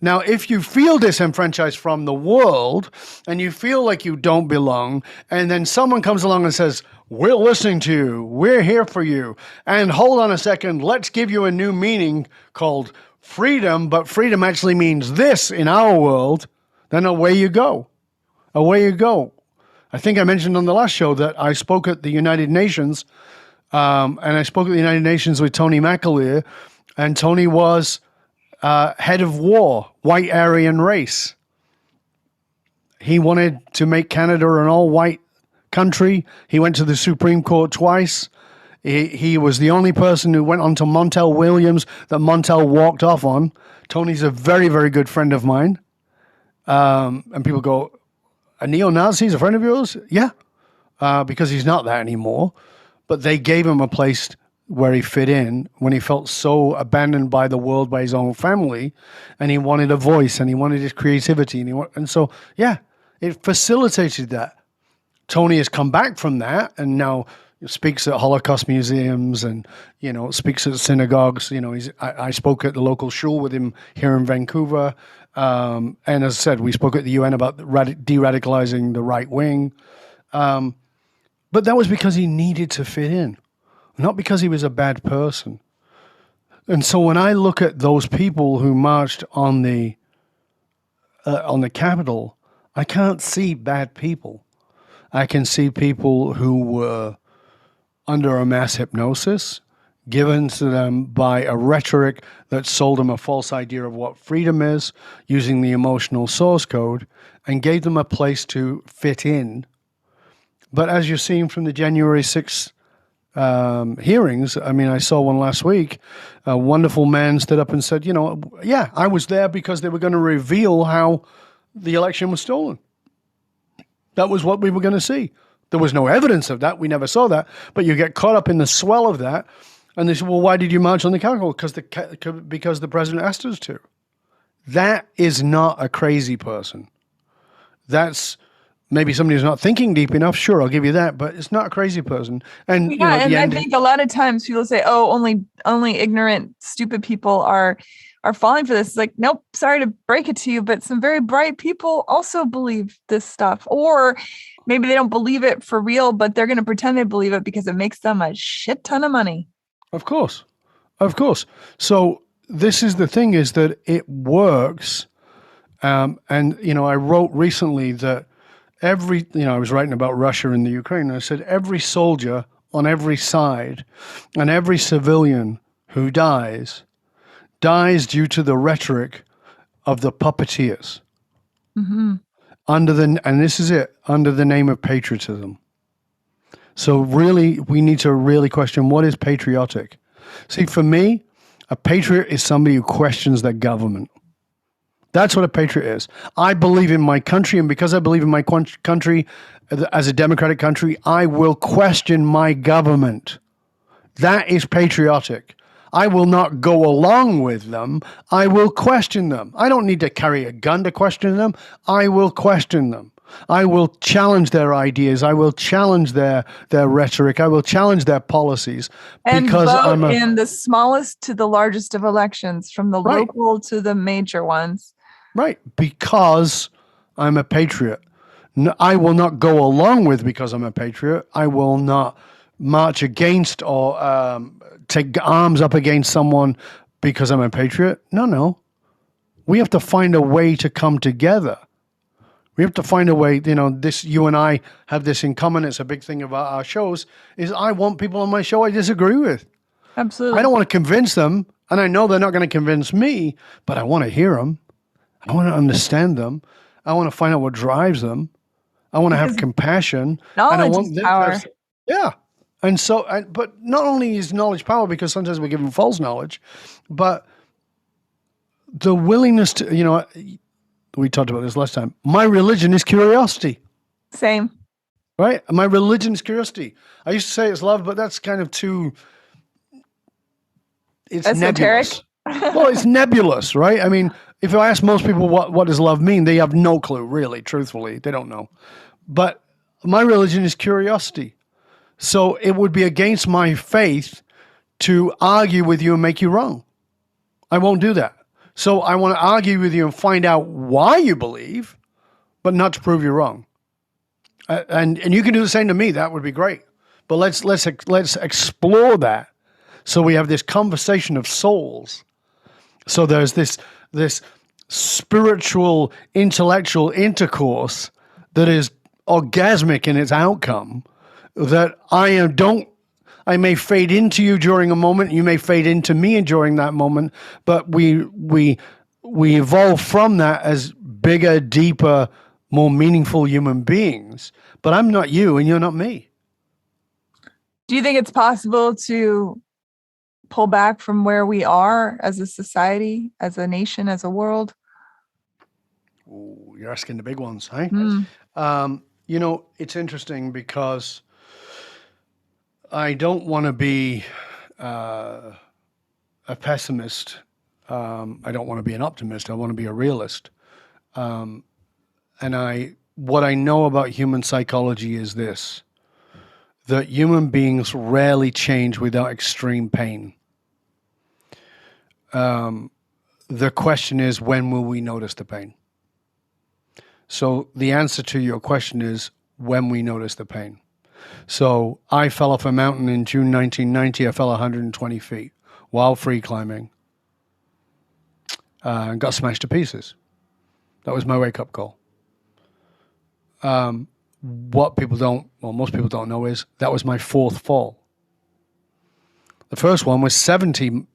Now, if you feel disenfranchised from the world and you feel like you don't belong, and then someone comes along and says, we're listening to you, we're here for you, and hold on a second, let's give you a new meaning called freedom, but freedom actually means this in our world, then away you go. Away you go. I think I mentioned on the last show that I spoke at the United Nations, and I spoke at the United Nations with Tony McAleer, and Tony was head of war, white Aryan race. He wanted to make Canada an all-white country. He went to the Supreme Court twice. He was the only person who went on to Montel Williams that Montel walked off on. Tony's a very, very good friend of mine. And people go, a neo-Nazi is a friend of yours? Yeah, because he's not that anymore. But they gave him a place where he fit in when he felt so abandoned by the world, by his own family, and he wanted a voice and he wanted his creativity. And so, yeah, it facilitated that. Tony has come back from that and now speaks at Holocaust museums and, speaks at synagogues. I spoke at the local shul with him here in Vancouver. And as I said, we spoke at the UN about de-radicalizing the right wing. But that was because he needed to fit in, not because he was a bad person. And so when I look at those people who marched on the Capitol, I can't see bad people. I can see people who were under a mass hypnosis given to them by a rhetoric that sold them a false idea of what freedom is, using the emotional source code, and gave them a place to fit in. But as you're seeing from the January 6th hearings, I saw one last week, a wonderful man stood up and said, yeah, I was there because they were going to reveal how the election was stolen. That was what we were going to see. There was no evidence of that. We never saw that. But you get caught up in the swell of that. And they said, well, why did you march on the Capitol? Because the president asked us to. That is not a crazy person. That's maybe somebody who's not thinking deep enough. Sure, I'll give you that. But it's not a crazy person. And I think a lot of times people say, oh, only ignorant, stupid people are falling for this. It's like, nope, sorry to break it to you, but some very bright people also believe this stuff. Or Maybe they don't believe it for real, but they're going to pretend they believe it because it makes them a shit ton of money. Of course. Of course. So this is the thing, is that it works. And, I wrote recently that I was writing about Russia and the Ukraine, and I said every soldier on every side and every civilian who dies due to the rhetoric of the puppeteers. Mm-hmm. Under the name of patriotism. So really, we need to really question, what is patriotic? See, for me, a patriot is somebody who questions their government. That's what a patriot is. I believe in my country, and because I believe in my country as a democratic country, I will question my government. That is patriotic. I will not go along with them. I will question them. I don't need to carry a gun to question them. I will question them. I will challenge their ideas. I will challenge their rhetoric. I will challenge their policies. And because vote in the smallest to the largest of elections, from the local to the major ones. Right, because I'm a patriot. I will not go along with because I'm a patriot. I will not march against or take arms up against someone because I'm a patriot. No. We have to find a way to come together. We have to find a way, you and I have this in common. It's a big thing about our shows, is I want people on my show I disagree with. Absolutely. I don't want to convince them, and I know they're not going to convince me, but I want to hear them. I want to understand them. I want to find out what drives them. I want to have compassion. Knowledge is power. Yeah. And so, but not only is knowledge power, because sometimes we're given false knowledge, but the willingness to, we talked about this last time. My religion is curiosity. Same. Right? My religion is curiosity. I used to say it's love, but that's kind of too, it's esoteric. Nebulous. Well, it's nebulous, right? I mean, if I ask most people what does love mean, they have no clue, really, truthfully. They don't know. But my religion is curiosity. So it would be against my faith to argue with you and make you wrong. I won't do that. So I want to argue with you and find out why you believe, but not to prove you're wrong. And you can do the same to me. That would be great. But let's explore that. So we have this conversation of souls. So there's this spiritual, intellectual intercourse that is orgasmic in its outcome, that I may fade into you during a moment, you may fade into me during that moment, but we evolve from that as bigger, deeper, more meaningful human beings. But I'm not you and you're not me. Do you think it's possible to pull back from where we are as a society, as a nation, as a world? Ooh, you're asking the big ones, huh? It's interesting because I don't want to be a pessimist. I don't want to be an optimist. I want to be a realist. And what I know about human psychology is this, that human beings rarely change without extreme pain. The question is, when will we notice the pain? So the answer to your question is when we notice the pain. So I fell off a mountain in June 1990. I fell 120 feet while free climbing and got smashed to pieces. That was my wake-up call. What most people don't know is that was my fourth fall. The first one was 70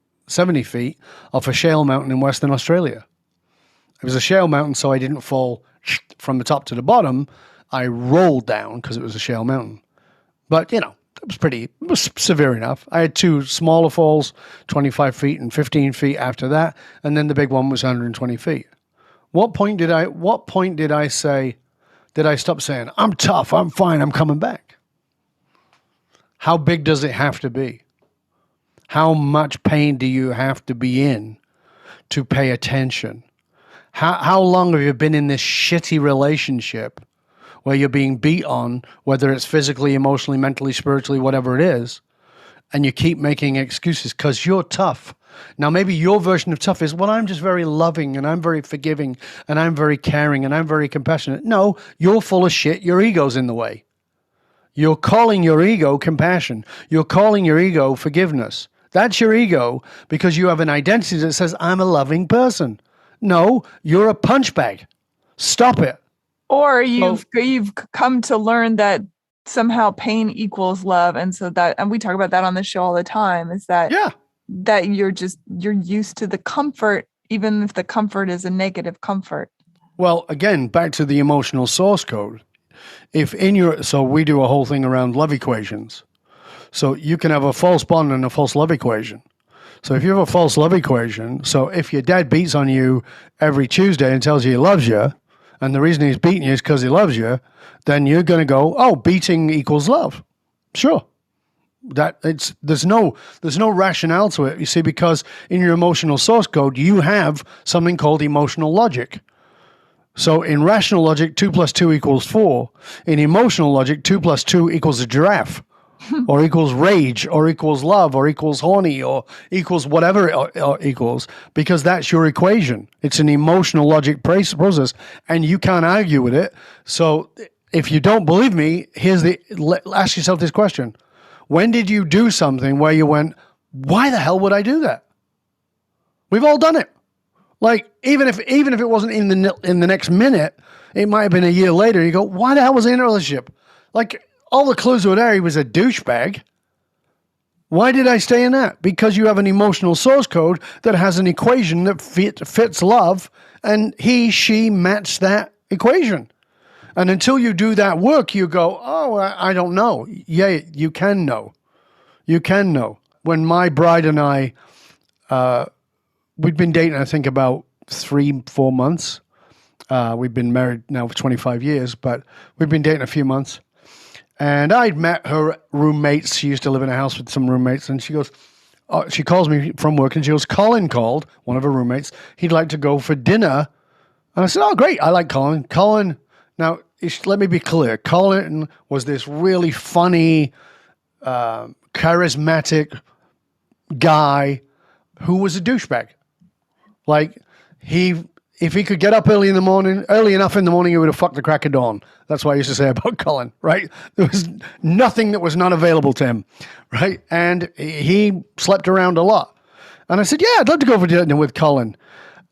feet off a shale mountain in Western Australia. It was a shale mountain, so I didn't fall from the top to the bottom. I rolled down because it was a shale mountain. But, it was severe enough. I had two smaller falls, 25 feet and 15 feet after that, and then the big one was 120 feet. What point did I stop saying, I'm tough, I'm fine, I'm coming back? How big does it have to be? How much pain do you have to be in to pay attention? How long have you been in this shitty relationship where you're being beat on, whether it's physically, emotionally, mentally, spiritually, whatever it is, and you keep making excuses because you're tough, Now, maybe your version of tough is, well, I'm just very loving and I'm very forgiving and I'm very caring and I'm very compassionate. No, you're full of shit. Your ego's in the way. You're calling your ego compassion. You're calling your ego forgiveness. That's your ego because you have an identity that says, I'm a loving person. No, you're a punch bag. Stop it. Or you've come to learn that somehow pain equals love. And so and we talk about that on the show all the time, is that, that you're used to the comfort, even if the comfort is a negative comfort. Well, again, back to the emotional source code. So we do a whole thing around love equations. So you can have a false bond and a false love equation. So if you have a false love equation, so if your dad beats on you every Tuesday and tells you he loves you, and the reason he's beating you is because he loves you, then you're going to go, oh, beating equals love. Sure. There's no rationale to it, you see, because in your emotional source code, you have something called emotional logic. So in rational logic, 2 + 2 = 4. In emotional logic, 2 + 2 = a giraffe, or equals rage, or equals love, or equals horny, or equals whatever it equals, because that's your equation. It's an emotional logic process, and you can't argue with it. So if you don't believe me, ask yourself this question. When did you do something where you went, why the hell would I do that? We've all done it. Like, even if it wasn't in the next minute, it might have been a year later. You go, why the hell was I in a relationship? Like, all the clues were there. He was a douchebag. Why did I stay in that? Because you have an emotional source code that has an equation that fits love, and she match that equation. And until you do that work, you go, oh, I don't know. Yeah, you can know. You can know. When my bride and I, we'd been dating, I think, about 3-4 months. We've been married now for 25 years, but we've been dating a few months. And I'd met her roommates. She used to live in a house with some roommates. And she goes, she calls me from work and she goes, Colin called, one of her roommates. He'd like to go for dinner. And I said, oh, great. I like Colin. Colin, now, let me be clear. Colin was this really funny, charismatic guy who was a douchebag. Like, if he could get up early enough in the morning, he would have fucked the crack of dawn. That's what I used to say about Colin, right? There was nothing that was not available to him, right? And he slept around a lot. And I said, yeah, I'd love to go for dinner with Colin.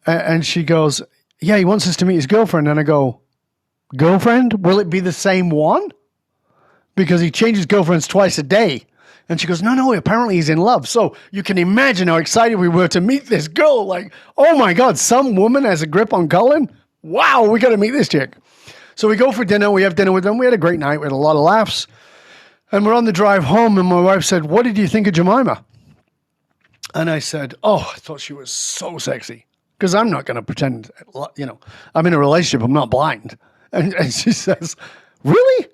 And she goes, yeah, he wants us to meet his girlfriend. And I go, girlfriend? Will it be the same one? Because he changes girlfriends twice a day. And she goes, no, apparently he's in love. So you can imagine how excited we were to meet this girl. Like, oh my God, some woman has a grip on Colin? Wow, we got to meet this chick. So we go for dinner. We have dinner with them. We had a great night. We had a lot of laughs. And we're on the drive home. And my wife said, what did you think of Jemima? And I said, oh, I thought she was so sexy. Because I'm not going to pretend, I'm in a relationship. I'm not blind. And she says, really?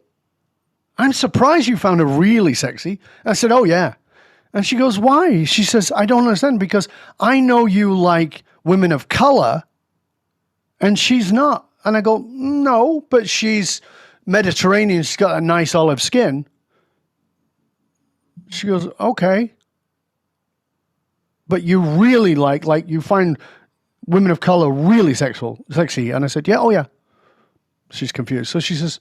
I'm surprised you found her really sexy. I said, oh, yeah. And she goes, why? She says, I don't understand, because I know you like women of color and she's not. And I go, no, but she's Mediterranean. She's got a nice olive skin. She goes, okay. But you really like you find women of color really sexy. And I said, yeah, oh, yeah. She's confused. So she says,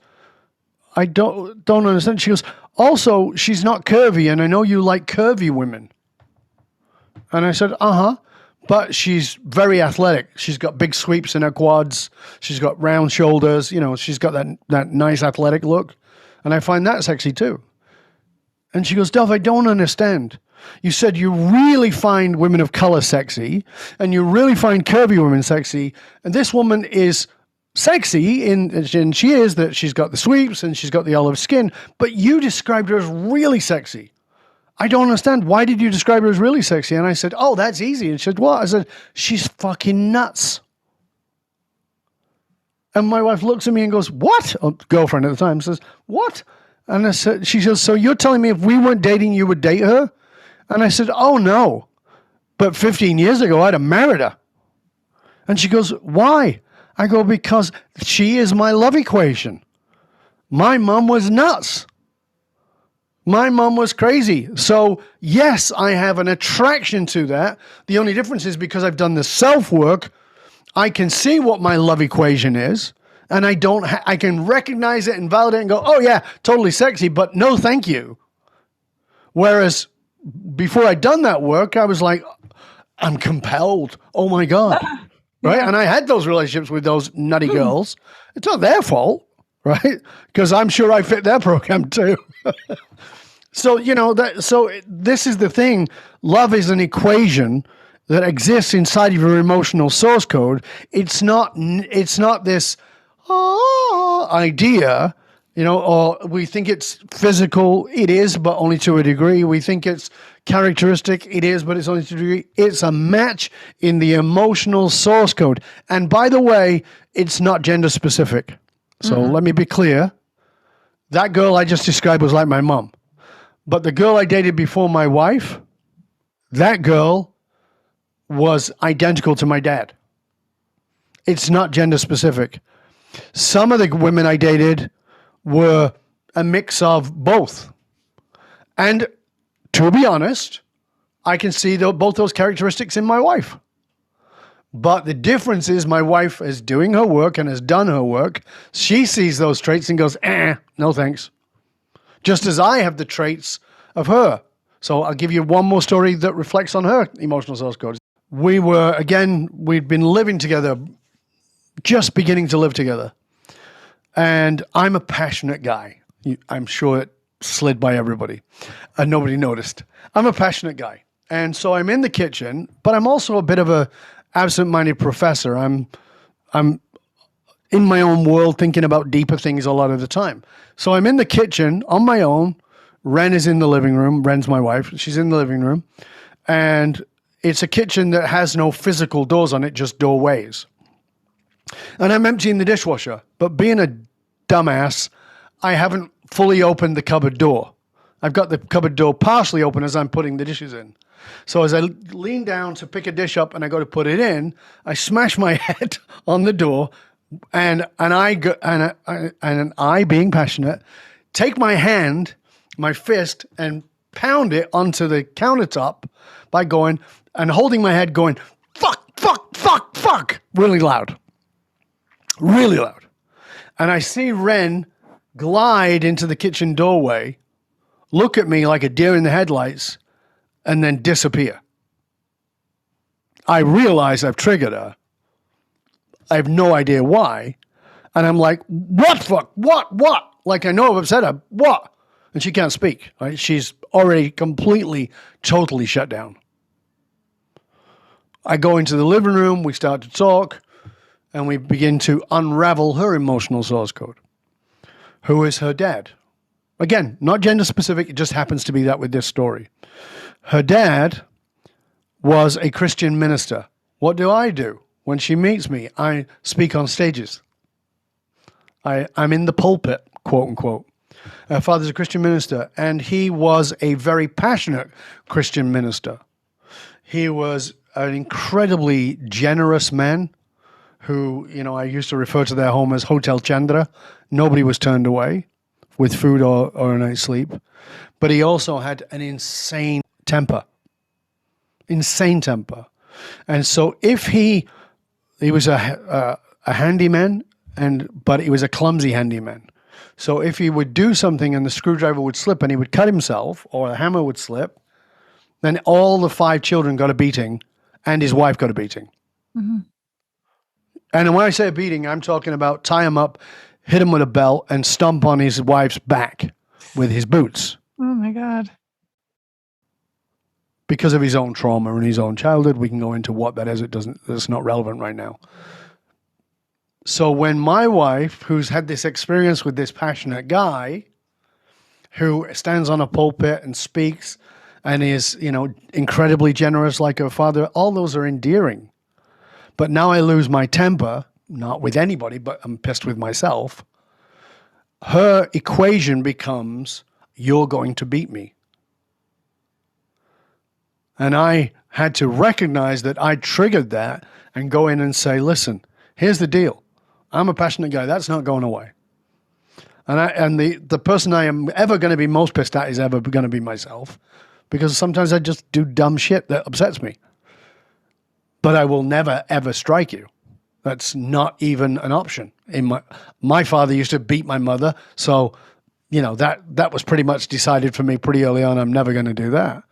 I don't understand. She goes, also, she's not curvy, and I know you like curvy women. And I said, but she's very athletic. She's got big sweeps in her quads. She's got round shoulders. She's got that nice athletic look. And I find that sexy too. And she goes, Dov, I don't understand. You said you really find women of color sexy, and you really find curvy women sexy, and this woman is sexy, and she is that she's got the sweeps and she's got the olive skin, but you described her as really sexy. I don't understand. Why did you describe her as really sexy? And I said, oh, that's easy. And she said, what? I said, she's fucking nuts. And my wife looks at me and goes, what? Girlfriend at the time says, what? And I said, she says, so you're telling me if we weren't dating, you would date her? And I said, oh, no. But 15 years ago, I'd have married her. And she goes, why? I go, because she is my love equation. My mom was nuts. My mom was crazy. So yes, I have an attraction to that. The only difference is because I've done the self-work, I can see what my love equation is, and I can recognize it and validate it and go, oh yeah, totally sexy, but no thank you. Whereas before I'd done that work, I was like, I'm compelled. Oh my God. Right. Yeah. And I had those relationships with those nutty girls. It's not their fault, right? Because I'm sure I fit their program too. So, this is the thing. Love is an equation that exists inside of your emotional source code. It's not this idea, or we think it's physical. It is, but only to a degree. We think it's characteristic. It is, but it's only to a degree. It's a match in the emotional source code. And by the way, it's not gender specific. So let me be clear. That girl I just described was like my mom. But the girl I dated before my wife, that girl was identical to my dad. It's not gender specific. Some of the women I dated were a mix of both. And to be honest, I can see both those characteristics in my wife. But the difference is my wife is doing her work and has done her work. She sees those traits and goes, no thanks. Just as I have the traits of her. So I'll give you one more story that reflects on her emotional source code. We'd been living together, just beginning to live together. And I'm a passionate guy. I'm sure it slid by everybody. And nobody noticed. I'm a passionate guy. And so I'm in the kitchen, but I'm also a bit of a absent-minded professor. I'm in my own world thinking about deeper things a lot of the time. So I'm in the kitchen on my own. Ren is in the living room. Ren's my wife. She's in the living room. And it's a kitchen that has no physical doors on it, just doorways. And I'm emptying the dishwasher. But being a dumbass, I haven't fully opened the cupboard door. I've got the cupboard door partially open as I'm putting the dishes in. So as I lean down to pick a dish up and I go to put it in, I smash my head on the door, and I, being passionate, take my hand, my fist, and pound it onto the countertop by going and holding my head, going fuck, fuck, fuck, fuck, really loud, really loud. And I see Ren glide into the kitchen doorway, look at me like a deer in the headlights, and then disappear. I realize I've triggered her. I have no idea why. And I'm like, what fuck? What? Like I know I've upset her. What? And she can't speak. Right? She's already completely, totally shut down. I go into the living room. We start to talk. And we begin to unravel her emotional source code. Who is her dad? Again, not gender specific. It just happens to be that with this story. Her dad was a Christian minister. What do? When she meets me, I speak on stages. I'm in the pulpit, quote unquote. Her father's a Christian minister, and he was a very passionate Christian minister. He was an incredibly generous man who, I used to refer to their home as Hotel Chandra. Nobody was turned away with food or a night's sleep. But he also had an insane temper. And so if he was a handyman, but he was a clumsy handyman. So if he would do something and the screwdriver would slip and he would cut himself, or the hammer would slip, then all the 5 children got a beating and his wife got a beating. Mm-hmm. And when I say a beating, I'm talking about tie him up, hit him with a belt, and stomp on his wife's back with his boots. Oh my God. Because of his own trauma and his own childhood. We can go into what that is. It's not relevant right now. So when my wife, who's had this experience with this passionate guy, who stands on a pulpit and speaks and is, incredibly generous like her father, all those are endearing. But now I lose my temper, not with anybody, but I'm pissed with myself. Her equation becomes, you're going to beat me. And I had to recognize that I triggered that and go in and say, listen, here's the deal. I'm a passionate guy. That's not going away. And the person I am ever going to be most pissed at is ever going to be myself, because sometimes I just do dumb shit that upsets me. But I will never, ever strike you. That's not even an option. My father used to beat my mother, so that was pretty much decided for me pretty early on. I'm never going to do that.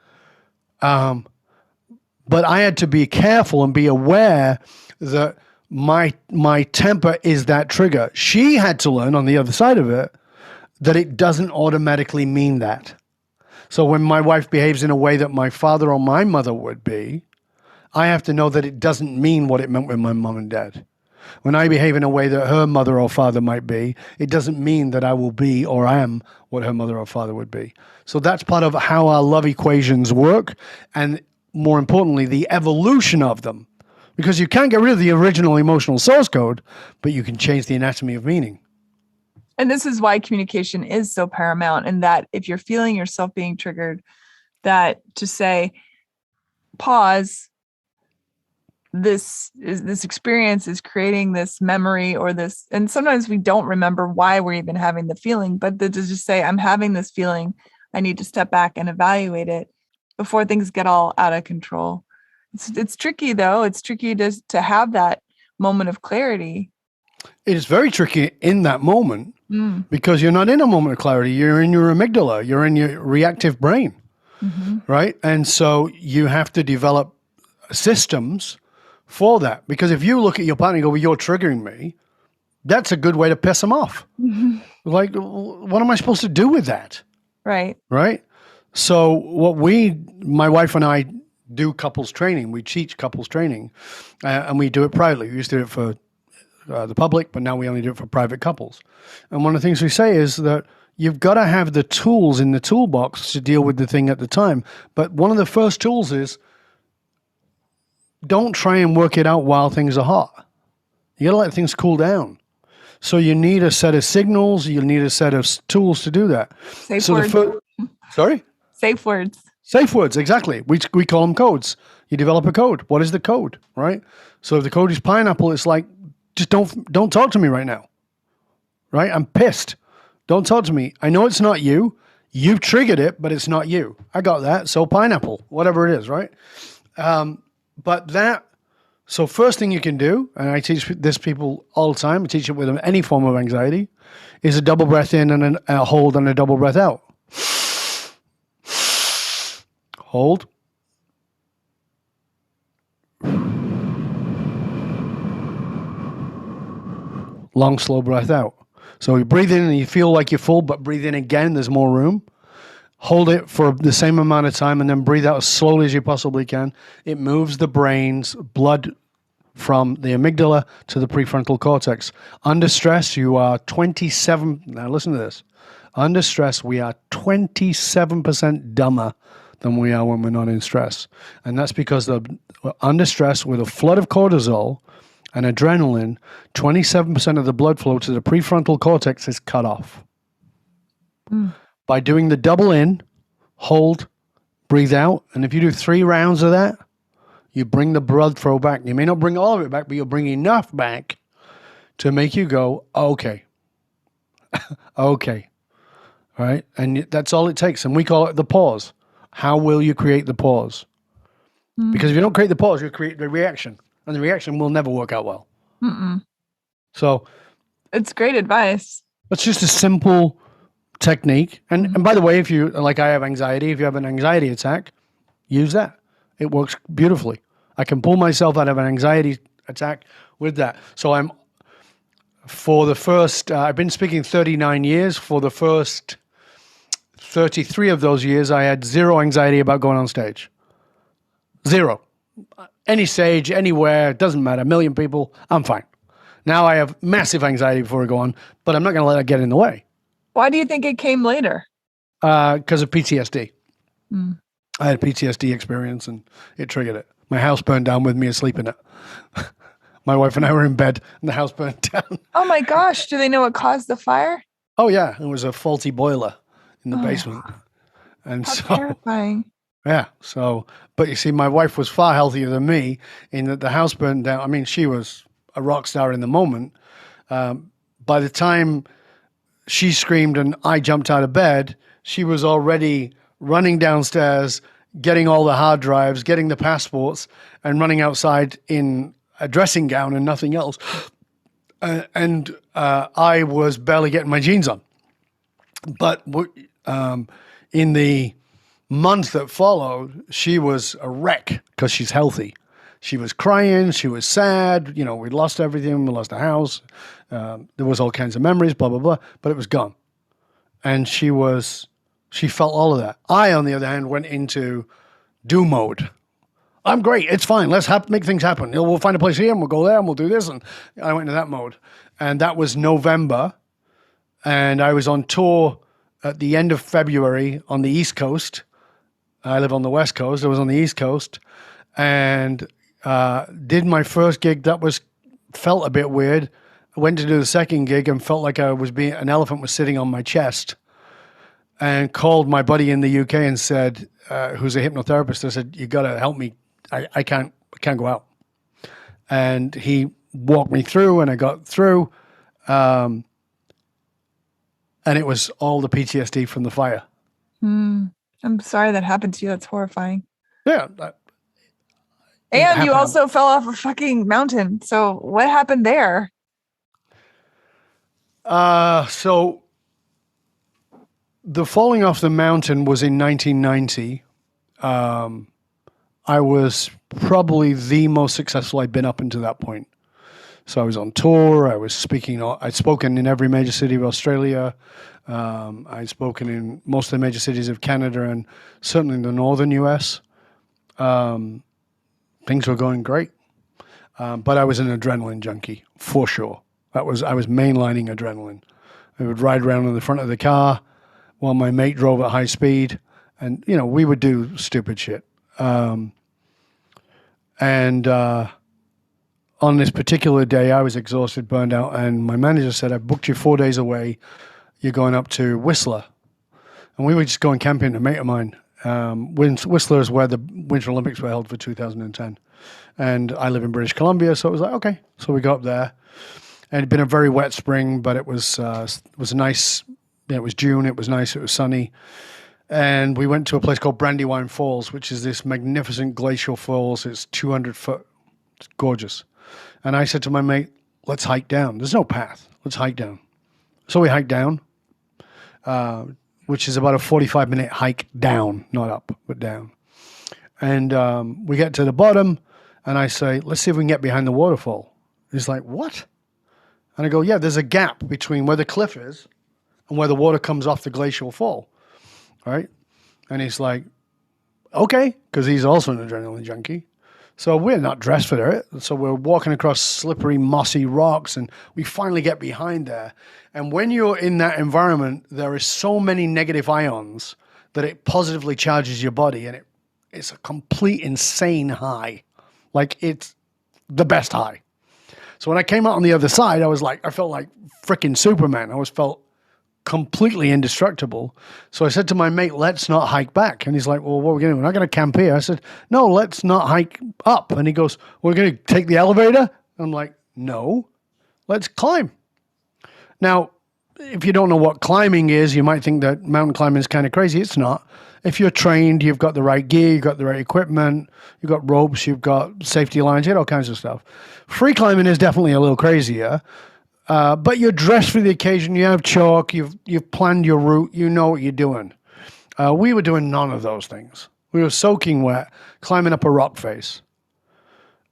But I had to be careful and be aware that my temper is that trigger. She had to learn on the other side of it that it doesn't automatically mean that. So when my wife behaves in a way that my father or my mother would be, I have to know that it doesn't mean what it meant with my mom and dad. When I behave in a way that her mother or father might be, it doesn't mean that I will be or am what her mother or father would be. So that's part of how our love equations work, and more importantly, the evolution of them. Because you can't get rid of the original emotional source code, but you can change the anatomy of meaning. And this is why communication is so paramount, and that if you're feeling yourself being triggered, that to say, pause, this experience is creating this memory or this, and sometimes we don't remember why we're even having the feeling, but to just say, I'm having this feeling, I need to step back and evaluate it before things get all out of control. It's tricky though. It's tricky to have that moment of clarity. It is very tricky in that moment because you're not in a moment of clarity. You're in your amygdala. You're in your reactive brain, right? And so you have to develop systems for that. Because if you look at your partner and go, well, you're triggering me, that's a good way to piss them off. Like, what am I supposed to do with that? Right. Right. So my wife and I do couples training. We teach couples training and we do it privately. We used to do it for the public, but now we only do it for private couples. And one of the things we say is that you've got to have the tools in the toolbox to deal with the thing at the time. But one of the first tools is don't try and work it out while things are hot. You got to let things cool down. So you need a set of signals. You need a set of tools to do that. Safe words. Sorry? Safe words. Safe words, exactly. We call them codes. You develop a code. What is the code, right? So if the code is pineapple, it's like, just don't talk to me right now, right? I'm pissed. Don't talk to me. I know it's not you. You've triggered it, but it's not you. I got that. So pineapple, whatever it is, right? So first thing you can do, and I teach this people all the time, I teach it with any form of anxiety, is a double breath in and a hold and a double breath out. Hold. Long, slow breath out. So you breathe in and you feel like you're full, but breathe in again, there's more room. Hold it for the same amount of time and then breathe out as slowly as you possibly can. It moves the brain's blood from the amygdala to the prefrontal cortex. Under stress, you are 27. Now listen to this. Under stress, we are 27% dumber than we are when we're not in stress. And that's because under stress with a flood of cortisol and adrenaline, 27% of the blood flow to the prefrontal cortex is cut off. By doing the double in, hold, breathe out, and if you do 3 rounds of that, you bring the blood flow back. You may not bring all of it back, but you'll bring enough back to make you go, okay. Okay. All right? And that's all it takes. And we call it the pause. How will you create the pause? Because if you don't create the pause, you create the reaction. And the reaction will never work out well. So it's great advice. It's just a simple technique. And by the way, if you, like I have anxiety, if you have an anxiety attack, use that. It works beautifully. I can pull myself out of an anxiety attack with that. So I've been speaking 39 years. For the first 33 of those years, I had zero anxiety about going on stage. Zero. Any stage, anywhere, doesn't matter. 1 million people, I'm fine. Now I have massive anxiety before I go on, but I'm not going to let it get in the way. Why do you think it came later? Because of PTSD. I had a PTSD experience and it triggered it. My house burned down with me asleep in it. My wife and I were in bed and the house burned down. Oh my gosh. Do they know what caused the fire? Oh yeah. It was a faulty boiler in the basement. And How terrifying. Yeah. So, but you see, my wife was far healthier than me in that the house burned down. I mean, she was a rock star in the moment. By the time she screamed and I jumped out of bed, she was already running downstairs, getting all the hard drives, getting the passports, and running outside in a dressing gown and nothing else. And I was barely getting my jeans on. But in the month that followed, she was a wreck because she's healthy. She was crying. She was sad. You know, we lost everything. We lost the house. There was all kinds of memories, blah, blah, blah. But it was gone. And she felt all of that. I, on the other hand, went into do mode. I'm great. It's fine. Let's make things happen. We'll find a place here and we'll go there and we'll do this. And I went into that mode. And that was November. And I was on tour at the end of February on the East Coast. I live on the West Coast. I was on the East Coast and did my first gig. That felt a bit weird. I went to do the second gig and felt like an elephant was sitting on my chest, and called my buddy in the UK and said, who's a hypnotherapist, I said, you got to help me. I can't go out. And he walked me through and I got through. And it was all the PTSD from the fire. I'm sorry that happened to you. That's horrifying. Yeah. And you also fell off a fucking mountain. So what happened there? So the falling off the mountain was in 1990. I was probably the most successful I'd been up until that point. So I was on tour. I was speaking. I'd spoken in every major city of Australia. I'd spoken in most of the major cities of Canada and certainly in the northern US. Things were going great. But I was an adrenaline junkie, for sure. I was mainlining adrenaline. I would ride around in the front of the car while my mate drove at high speed. And, you know, we would do stupid shit. On this particular day, I was exhausted, burned out, and my manager said, I've booked you 4 days away. You're going up to Whistler. And we were just going camping, a mate of mine. Whistler is where the Winter Olympics were held for 2010. And I live in British Columbia, so it was like, okay. So we got up there. And it had been a very wet spring, but it was nice. Yeah, it was June. It was nice. It was sunny. And we went to a place called Brandywine Falls, which is this magnificent glacial falls. It's 200 foot. It's gorgeous. And I said to my mate, let's hike down. There's no path. Let's hike down. So we hiked down, which is about a 45-minute hike down, not up, but down. And we get to the bottom, and I say, let's see if we can get behind the waterfall. He's like, what? And I go, yeah, there's a gap between where the cliff is and where the water comes off the glacial fall, right? And he's like, okay, because he's also an adrenaline junkie. So we're not dressed for it. So we're walking across slippery, mossy rocks, and we finally get behind there. And when you're in that environment, there is so many negative ions that it positively charges your body, and it's a complete insane high. Like, it's the best high. So when I came out on the other side, I felt like freaking Superman. I felt completely indestructible. So I said to my mate, let's not hike back. And he's like, well, what are we going to do? We're not going to camp here. I said, no, let's not hike up. And he goes, we're going to take the elevator? I'm like, no, let's climb. Now, if you don't know what climbing is, you might think that mountain climbing is kind of crazy. It's not. If you're trained, you've got the right gear, you've got the right equipment, you've got ropes, you've got safety lines, you got all kinds of stuff. Free climbing is definitely a little crazier. But you're dressed for the occasion. You have chalk. You've planned your route. You know what you're doing. We were doing none of those things. We were soaking wet, climbing up a rock face.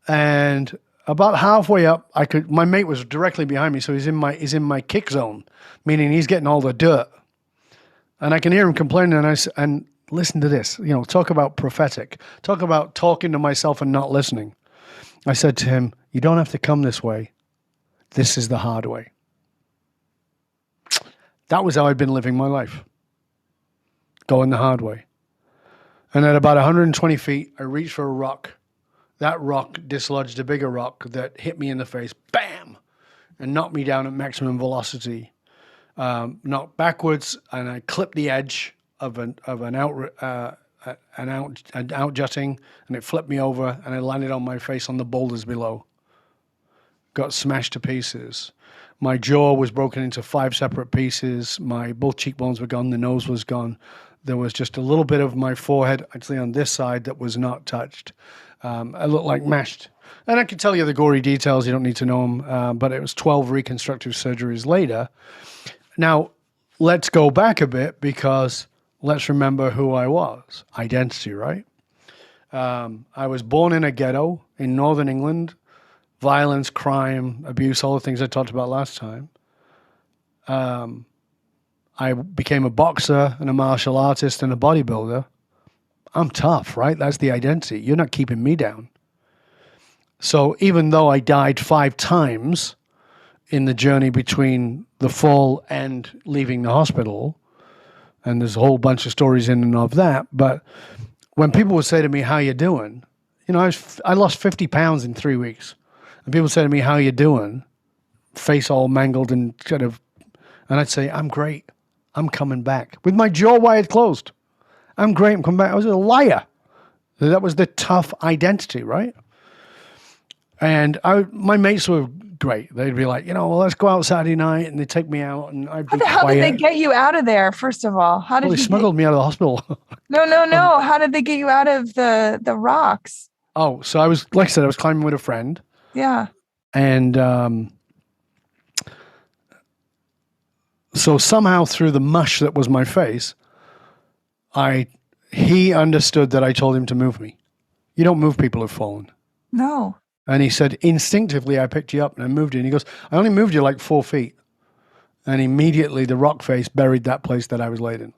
And about halfway up, my mate was directly behind me, so he's in my kick zone, meaning he's getting all the dirt. And I can hear him complaining, and listen to this. You know, talk about prophetic. Talk about talking to myself and not listening. I said to him, you don't have to come this way. This is the hard way. That was how I'd been living my life. Going the hard way. And at about 120 feet, I reached for a rock. That rock dislodged a bigger rock that hit me in the face, bam, and knocked me down at maximum velocity. Knocked backwards, and I clipped the edge of an outjutting, and it flipped me over, and I landed on my face on the boulders below. got smashed to pieces. My jaw was broken into 5 separate pieces. Both cheekbones were gone. The nose was gone. There was just a little bit of my forehead actually on this side that was not touched. It looked like mashed. And I can tell you the gory details. You don't need to know them. But it was 12 reconstructive surgeries later. Now, let's go back a bit because let's remember who I was. Identity, right? I was born in a ghetto in northern England. Violence, crime, abuse, all the things I talked about last time. I became a boxer and a martial artist and a bodybuilder. I'm tough, right? That's the identity. You're not keeping me down. So even though I died 5 times in the journey between the fall and leaving the hospital, and there's a whole bunch of stories in and of that, but when people would say to me, how you doing? I lost 50 pounds in 3 weeks. And people say to me, how you doing? Face all mangled and and I'd say, I'm great. I'm coming back. With my jaw wired closed. I'm great. I'm coming back. I was a liar. That was the tough identity, right? And my mates were great. They'd be like, well, let's go out Saturday night, and they'd take me out, and I'd be How the hell quiet. did they get you out of there, first of all? They smuggled me out of the hospital. No. How did they get you out of the rocks? Oh, so I was, like I said, I was climbing with a friend. Yeah. And so somehow through the mush that was my face, he understood that I told him to move me. You don't move people who've fallen. No. And he said, instinctively, I picked you up and I moved you. And he goes, I only moved you like 4 feet. And immediately the rock face buried that place that I was laid in.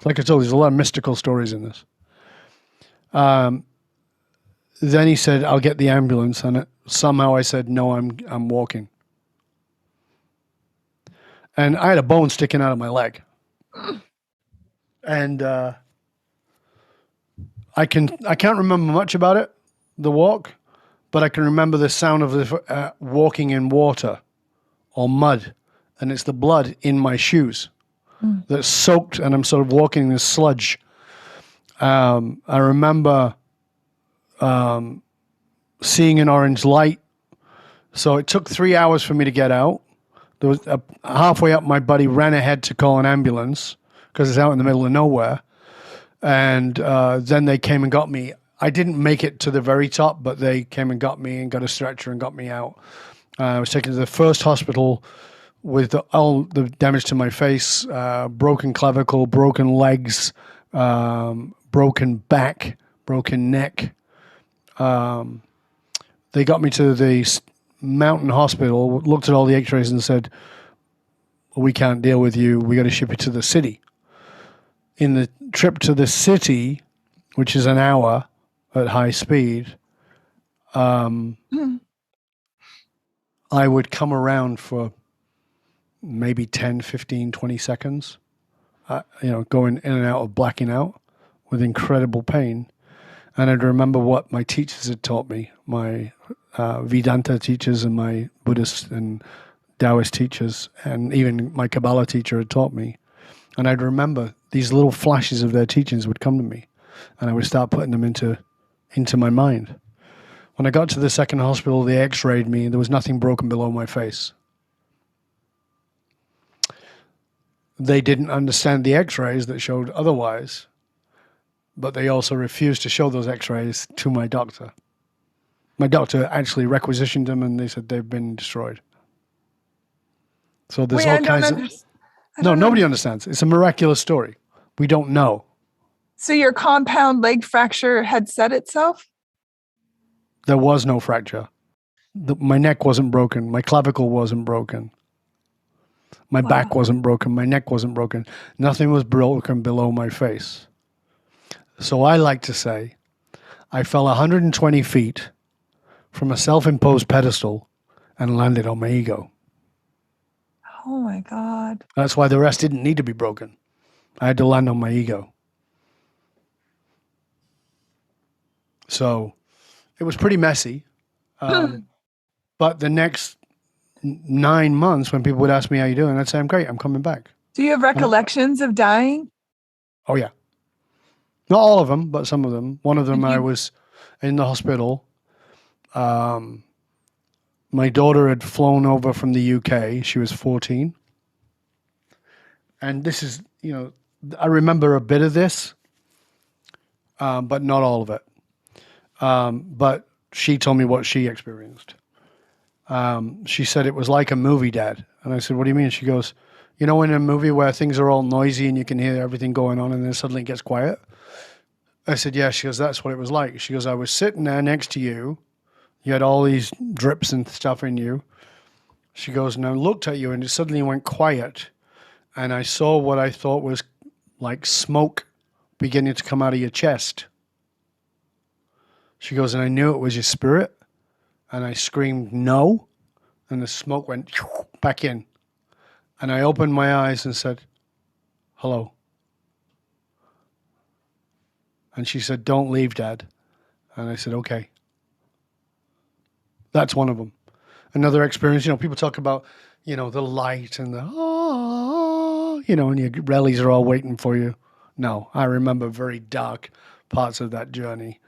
Like I told you, there's a lot of mystical stories in this. Then he said, I'll get the ambulance. And somehow I said, no, I'm walking. And I had a bone sticking out of my leg. And I can't remember much about it, the walk, but I can remember the sound of walking in water or mud. And it's the blood in my shoes that's soaked, and I'm sort of walking in this sludge. I remember seeing an orange light. So it took 3 hours for me to get out. There was halfway up, my buddy ran ahead to call an ambulance because it's out in the middle of nowhere. And then they came and got me. I didn't make it to the very top, but they came and got me and got a stretcher and got me out. I was taken to the first hospital with all the damage to my face, broken clavicle, broken legs, broken back, broken neck. They got me to the mountain hospital, looked at all the x-rays and said, we can't deal with you. We got to ship you to the city. In the trip to the city, which is an hour at high speed, I would come around for maybe 10, 15, 20 seconds, going in and out of blacking out with incredible pain. And I'd remember what my teachers had taught me, my Vedanta teachers and my Buddhist and Taoist teachers, and even my Kabbalah teacher had taught me. And I'd remember these little flashes of their teachings would come to me, and I would start putting them into my mind. When I got to the second hospital, they x-rayed me, and there was nothing broken below my face. They didn't understand the x-rays that showed otherwise, but they also refused to show those x-rays to my doctor. My doctor actually requisitioned them, and they said they've been destroyed. So there's all kinds of... No, nobody understands. It's a miraculous story. We don't know. So your compound leg fracture had set itself? There was no fracture. My neck wasn't broken. My clavicle wasn't broken. My back wasn't broken. My neck wasn't broken. Nothing was broken below my face. So I like to say I fell 120 feet from a self-imposed pedestal and landed on my ego. Oh my God. That's why the rest didn't need to be broken. I had to land on my ego. So it was pretty messy. But the next 9 months, when people would ask me how you doing, I'd say, I'm great, I'm coming back. Do you have recollections of dying? Oh, yeah. Not all of them, but some of them. One of them, I was in the hospital. My daughter had flown over from the UK. She was 14. And this is, I remember a bit of this, but not all of it. But she told me what she experienced. She said it was like a movie, Dad. And I said, what do you mean? She goes, in a movie where things are all noisy and you can hear everything going on and then suddenly it gets quiet? I said, yeah. She goes, that's what it was like. She goes, I was sitting there next to you. You had all these drips and stuff in you. She goes, and I looked at you and it suddenly went quiet. And I saw what I thought was like smoke beginning to come out of your chest. She goes, and I knew it was your spirit. And I screamed, no. And the smoke went back in. And I opened my eyes and said, hello. And she said, don't leave, Dad. And I said, okay. That's one of them. Another experience, people talk about, the light and the, and your rallies are all waiting for you. No, I remember very dark parts of that journey,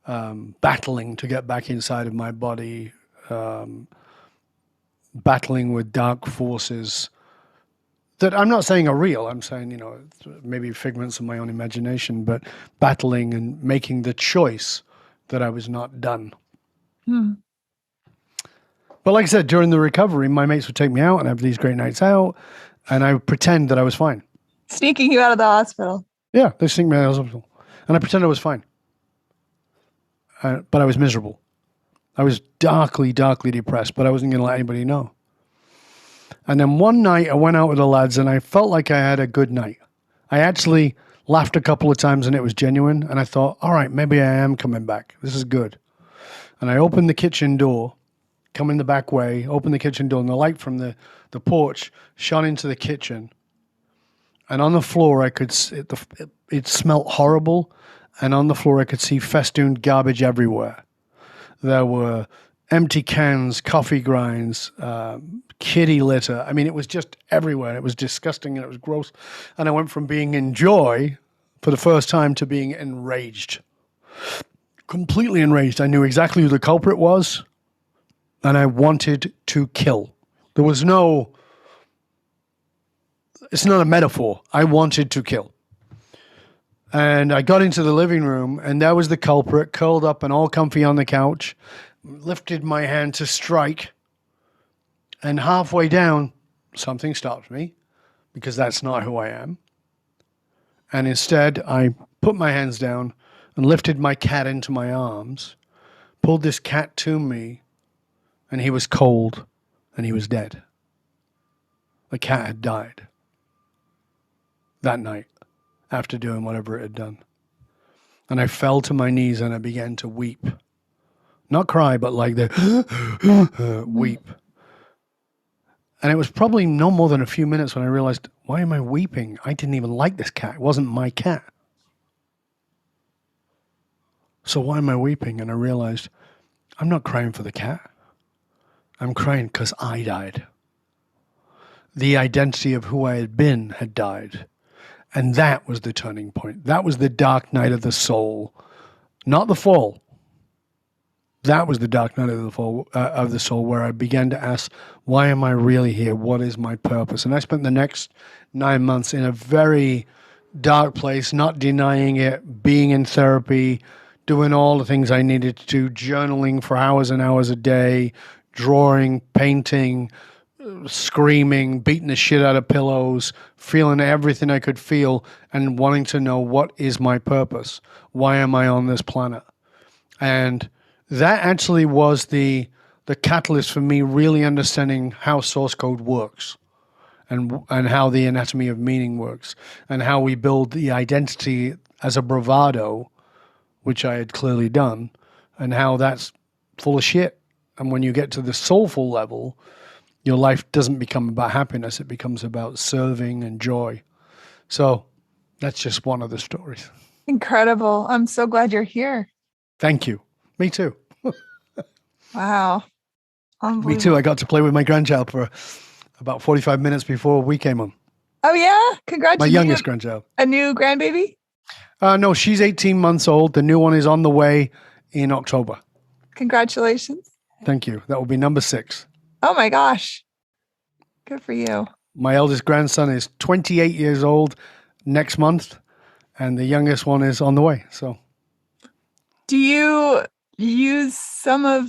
battling to get back inside of my body, battling with dark forces that I'm not saying are real. I'm saying, maybe figments of my own imagination, but battling and making the choice that I was not done. But like I said, during the recovery, my mates would take me out and have these great nights out, and I would pretend that I was fine. Sneaking you out of the hospital. Yeah, they sneaked me out of the hospital. And I pretended I was fine. But I was miserable. I was darkly, darkly depressed, but I wasn't going to let anybody know. And then one night I went out with the lads and I felt like I had a good night. I actually laughed a couple of times and it was genuine. And I thought, all right, maybe I am coming back. This is good. And I opened the kitchen door, come in the back way, opened the kitchen door, and the light from the porch shone into the kitchen. And on the floor, I could see it smelled horrible. And on the floor, I could see festooned garbage everywhere. There were empty cans, coffee grinds, kitty litter. I mean, it was just everywhere. It was disgusting and it was gross. And I went from being in joy for the first time to being enraged. Completely enraged. I knew exactly who the culprit was, and I wanted to kill. There was no... It's not a metaphor. I wanted to kill. And I got into the living room, and there was the culprit, curled up and all comfy on the couch, lifted my hand to strike, and halfway down, something stopped me, because that's not who I am. And instead, I put my hands down and lifted my cat into my arms, pulled this cat to me, and he was cold, and he was dead. The cat had died that night after doing whatever it had done. And I fell to my knees and I began to weep. Not cry, but like the weep. And it was probably no more than a few minutes when I realized, why am I weeping? I didn't even like this cat. It wasn't my cat. So why am I weeping? And I realized, I'm not crying for the cat. I'm crying because I died. The identity of who I had been had died. And that was the turning point. That was the dark night of the soul, not the fall. That was the dark night of the soul, where I began to ask, why am I really here? What is my purpose? And I spent the next 9 months in a very dark place, not denying it, being in therapy, doing all the things I needed to do, journaling for hours and hours a day, drawing, painting, screaming, beating the shit out of pillows, feeling everything I could feel, and wanting to know, what is my purpose? Why am I on this planet? And that actually was the catalyst for me really understanding how source code works, and how the anatomy of meaning works, and how we build the identity as a bravado, which I had clearly done, and how that's full of shit. And when you get to the soulful level, your life doesn't become about happiness. It becomes about serving and joy. So that's just one of the stories. Incredible. I'm so glad you're here. Thank you. Me too. Wow. Me too. I got to play with my grandchild for about 45 minutes before we came on. Oh, yeah? Congratulations. My youngest grandchild. A new grandbaby? No, she's 18 months old. The new one is on the way in October. Congratulations. Thank you. That will be number 6. Oh my gosh. Good for you. My eldest grandson is 28 years old next month, and the youngest one is on the way. So, do you use some of,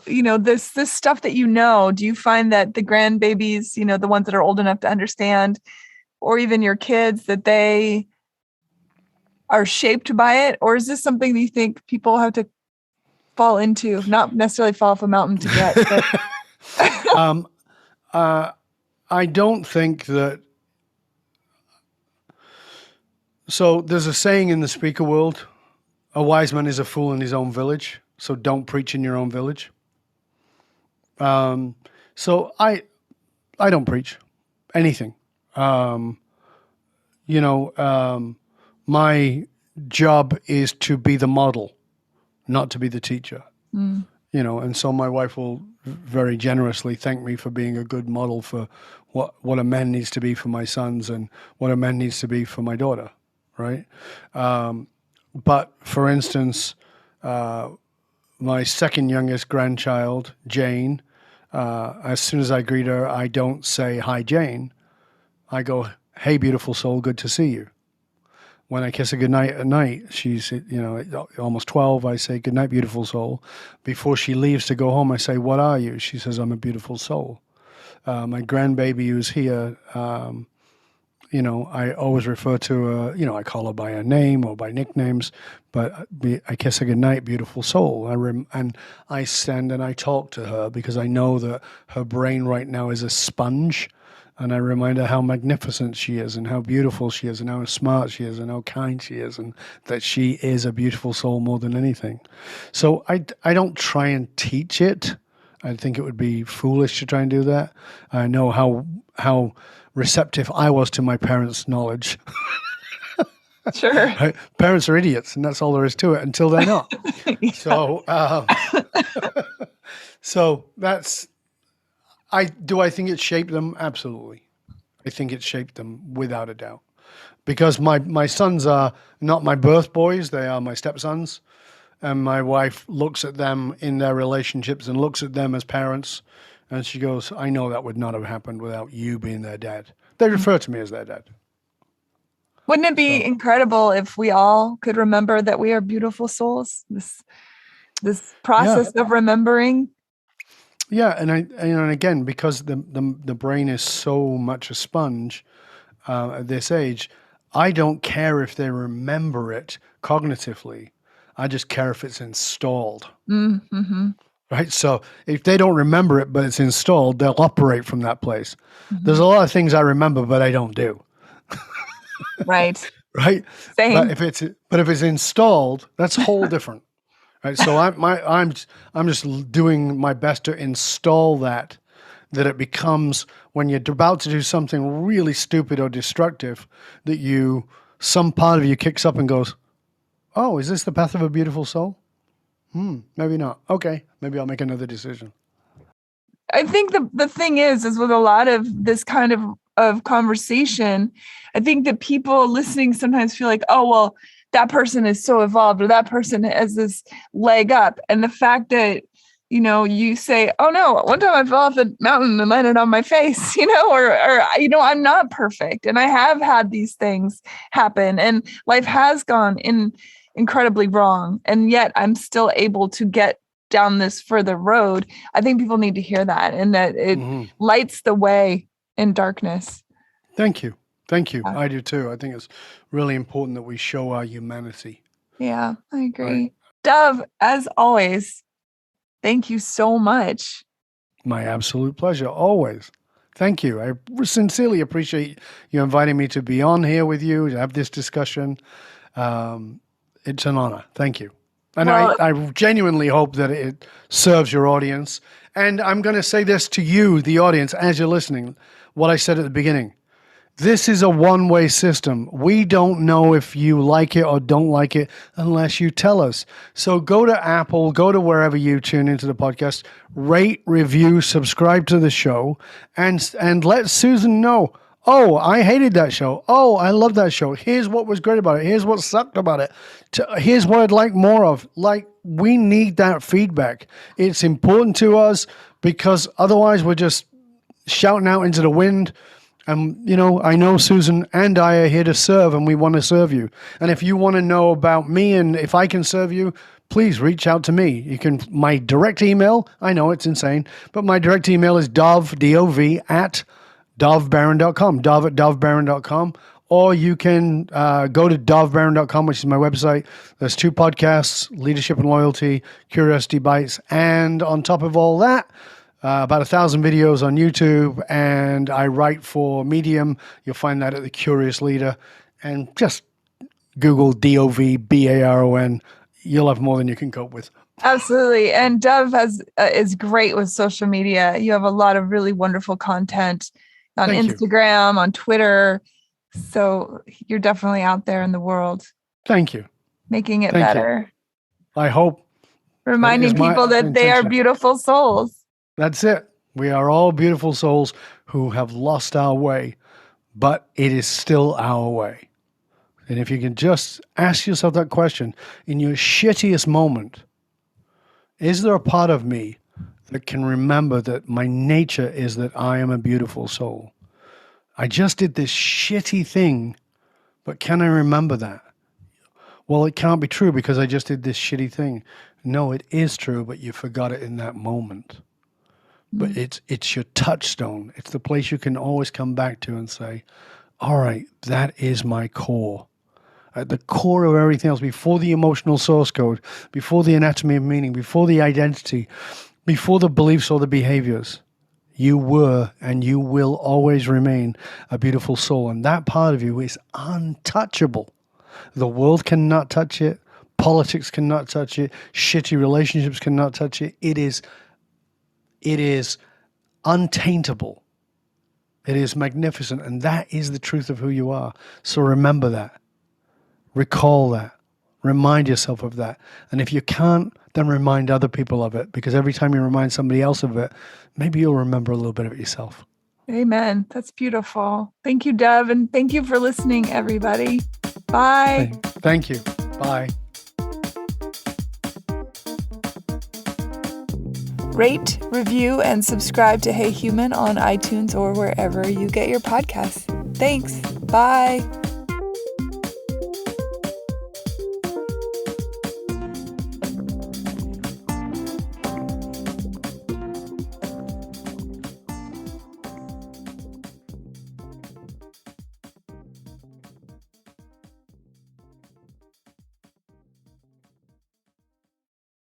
this stuff that do you find that the grandbabies, the ones that are old enough to understand, or even your kids, that they are shaped by it? Or is this something that you think people have to fall into, not necessarily fall off a mountain to get? But I don't think that. So there's a saying in the speaker world, a wise man is a fool in his own village. So don't preach in your own village. So I don't preach anything. My job is to be the model, not to be the teacher. And so my wife will very generously thank me for being a good model for what a man needs to be for my sons and what a man needs to be for my daughter, right? But for instance, my second youngest grandchild, Jane, as soon as I greet her, I don't say, "Hi, Jane." I go, "Hey, beautiful soul, good to see you." When I kiss her goodnight at night, she's, almost 12, I say, "Good night, beautiful soul." Before she leaves to go home, I say, "What are you?" She says, "I'm a beautiful soul." My grandbaby who's here, I always refer to her, I call her by her name or by nicknames, but I kiss her goodnight, beautiful soul. And I stand and I talk to her because I know that her brain right now is a sponge. And I remind her how magnificent she is and how beautiful she is and how smart she is and how kind she is and that she is a beautiful soul more than anything. So I don't try and teach it. I think it would be foolish to try and do that. I know how receptive I was to my parents' knowledge. Sure. Right? Parents are idiots, and that's all there is to it until they're not. Yeah. So that's... Do I think it shaped them? Absolutely. I think it shaped them without a doubt. Because my sons are not my birth boys, they are my stepsons. And my wife looks at them in their relationships and looks at them as parents. And she goes, "I know that would not have happened without you being their dad." They refer to me as their dad. Wouldn't it be incredible if we all could remember that we are beautiful souls? This process of remembering. Yeah, and again, because the brain is so much a sponge at this age, I don't care if they remember it cognitively. I just care if it's installed. Mm-hmm. Right? So if they don't remember it, but it's installed, they'll operate from that place. Mm-hmm. There's a lot of things I remember, but I don't do. Right. Right? Same. But if it's installed, that's whole different. Right, so I'm just doing my best to install that it becomes, when you're about to do something really stupid or destructive, that some part of you kicks up and goes, "Oh, is this the path of a beautiful soul? Maybe not. Okay, maybe I'll make another decision." I think the thing is with a lot of this kind of conversation, I think that people listening sometimes feel like, "Oh, well, that person is so evolved," or "that person has this leg up." And the fact that, you say, "Oh no, one time I fell off a mountain and landed on my face," or "I'm not perfect. And I have had these things happen and life has gone incredibly wrong. And yet I'm still able to get down this further road." I think people need to hear that, and that it lights the way in darkness. Thank you. I do too. I think it's really important that we show our humanity. Yeah, I agree. Right. Dov, as always, thank you so much. My absolute pleasure, always. Thank you. I sincerely appreciate you inviting me to be on here with you, to have this discussion. It's an honor. Thank you. And I genuinely hope that it serves your audience. And I'm going to say this to you, the audience, as you're listening, what I said at the beginning. This is a one-way system. We don't know if you like it or don't like it unless you tell us. So go to Apple, go to wherever you tune into the podcast, rate, review, subscribe to the show, and let Susan know, "Oh, I hated that show. Oh, I love that show. Here's what was great about it. Here's what sucked about it. Here's what I'd like more of." Like, we need that feedback. It's important to us because otherwise we're just shouting out into the wind. And, I know Susan and I are here to serve, and we want to serve you. And if you want to know about me and if I can serve you, please reach out to me. My direct email, I know it's insane, but my direct email is dov, D-O-V, at dovbaron.com, dov@dovbaron.com. Or you can go to dovbaron.com, which is my website. There's 2 podcasts, Leadership and Loyalty, Curiosity Bites. And on top of all that, about 1,000 videos on YouTube. And I write for Medium. You'll find that at The Curious Leader. And just Google DOVBARON. You'll have more than you can cope with. Absolutely. And Dov is great with social media. You have a lot of really wonderful content on Instagram, on Twitter. So you're definitely out there in the world. Thank you. Making it better. I hope. Reminding people that they are beautiful souls. That's it. We are all beautiful souls who have lost our way, but it is still our way. And if you can just ask yourself that question in your shittiest moment, is there a part of me that can remember that my nature is that I am a beautiful soul? I just did this shitty thing, but can I remember that? Well, it can't be true because I just did this shitty thing. No, it is true, but you forgot it in that moment. But it's your touchstone. It's the place you can always come back to and say, all right, that is my core. At the core of everything else, before the emotional source code, before the anatomy of meaning, before the identity, before the beliefs or the behaviors, you were and you will always remain a beautiful soul. And that part of you is untouchable. The world cannot touch it. Politics cannot touch it. Shitty relationships cannot touch it. It is untaintable. It is magnificent. And that is the truth of who you are. So remember that. Recall that. Remind yourself of that. And if you can't, then remind other people of it. Because every time you remind somebody else of it, maybe you'll remember a little bit of it yourself. Amen. That's beautiful. Thank you, Dov. And thank you for listening, everybody. Bye. Thank you. Bye. Rate, review, and subscribe to Hey Human on iTunes or wherever you get your podcasts. Thanks. Bye.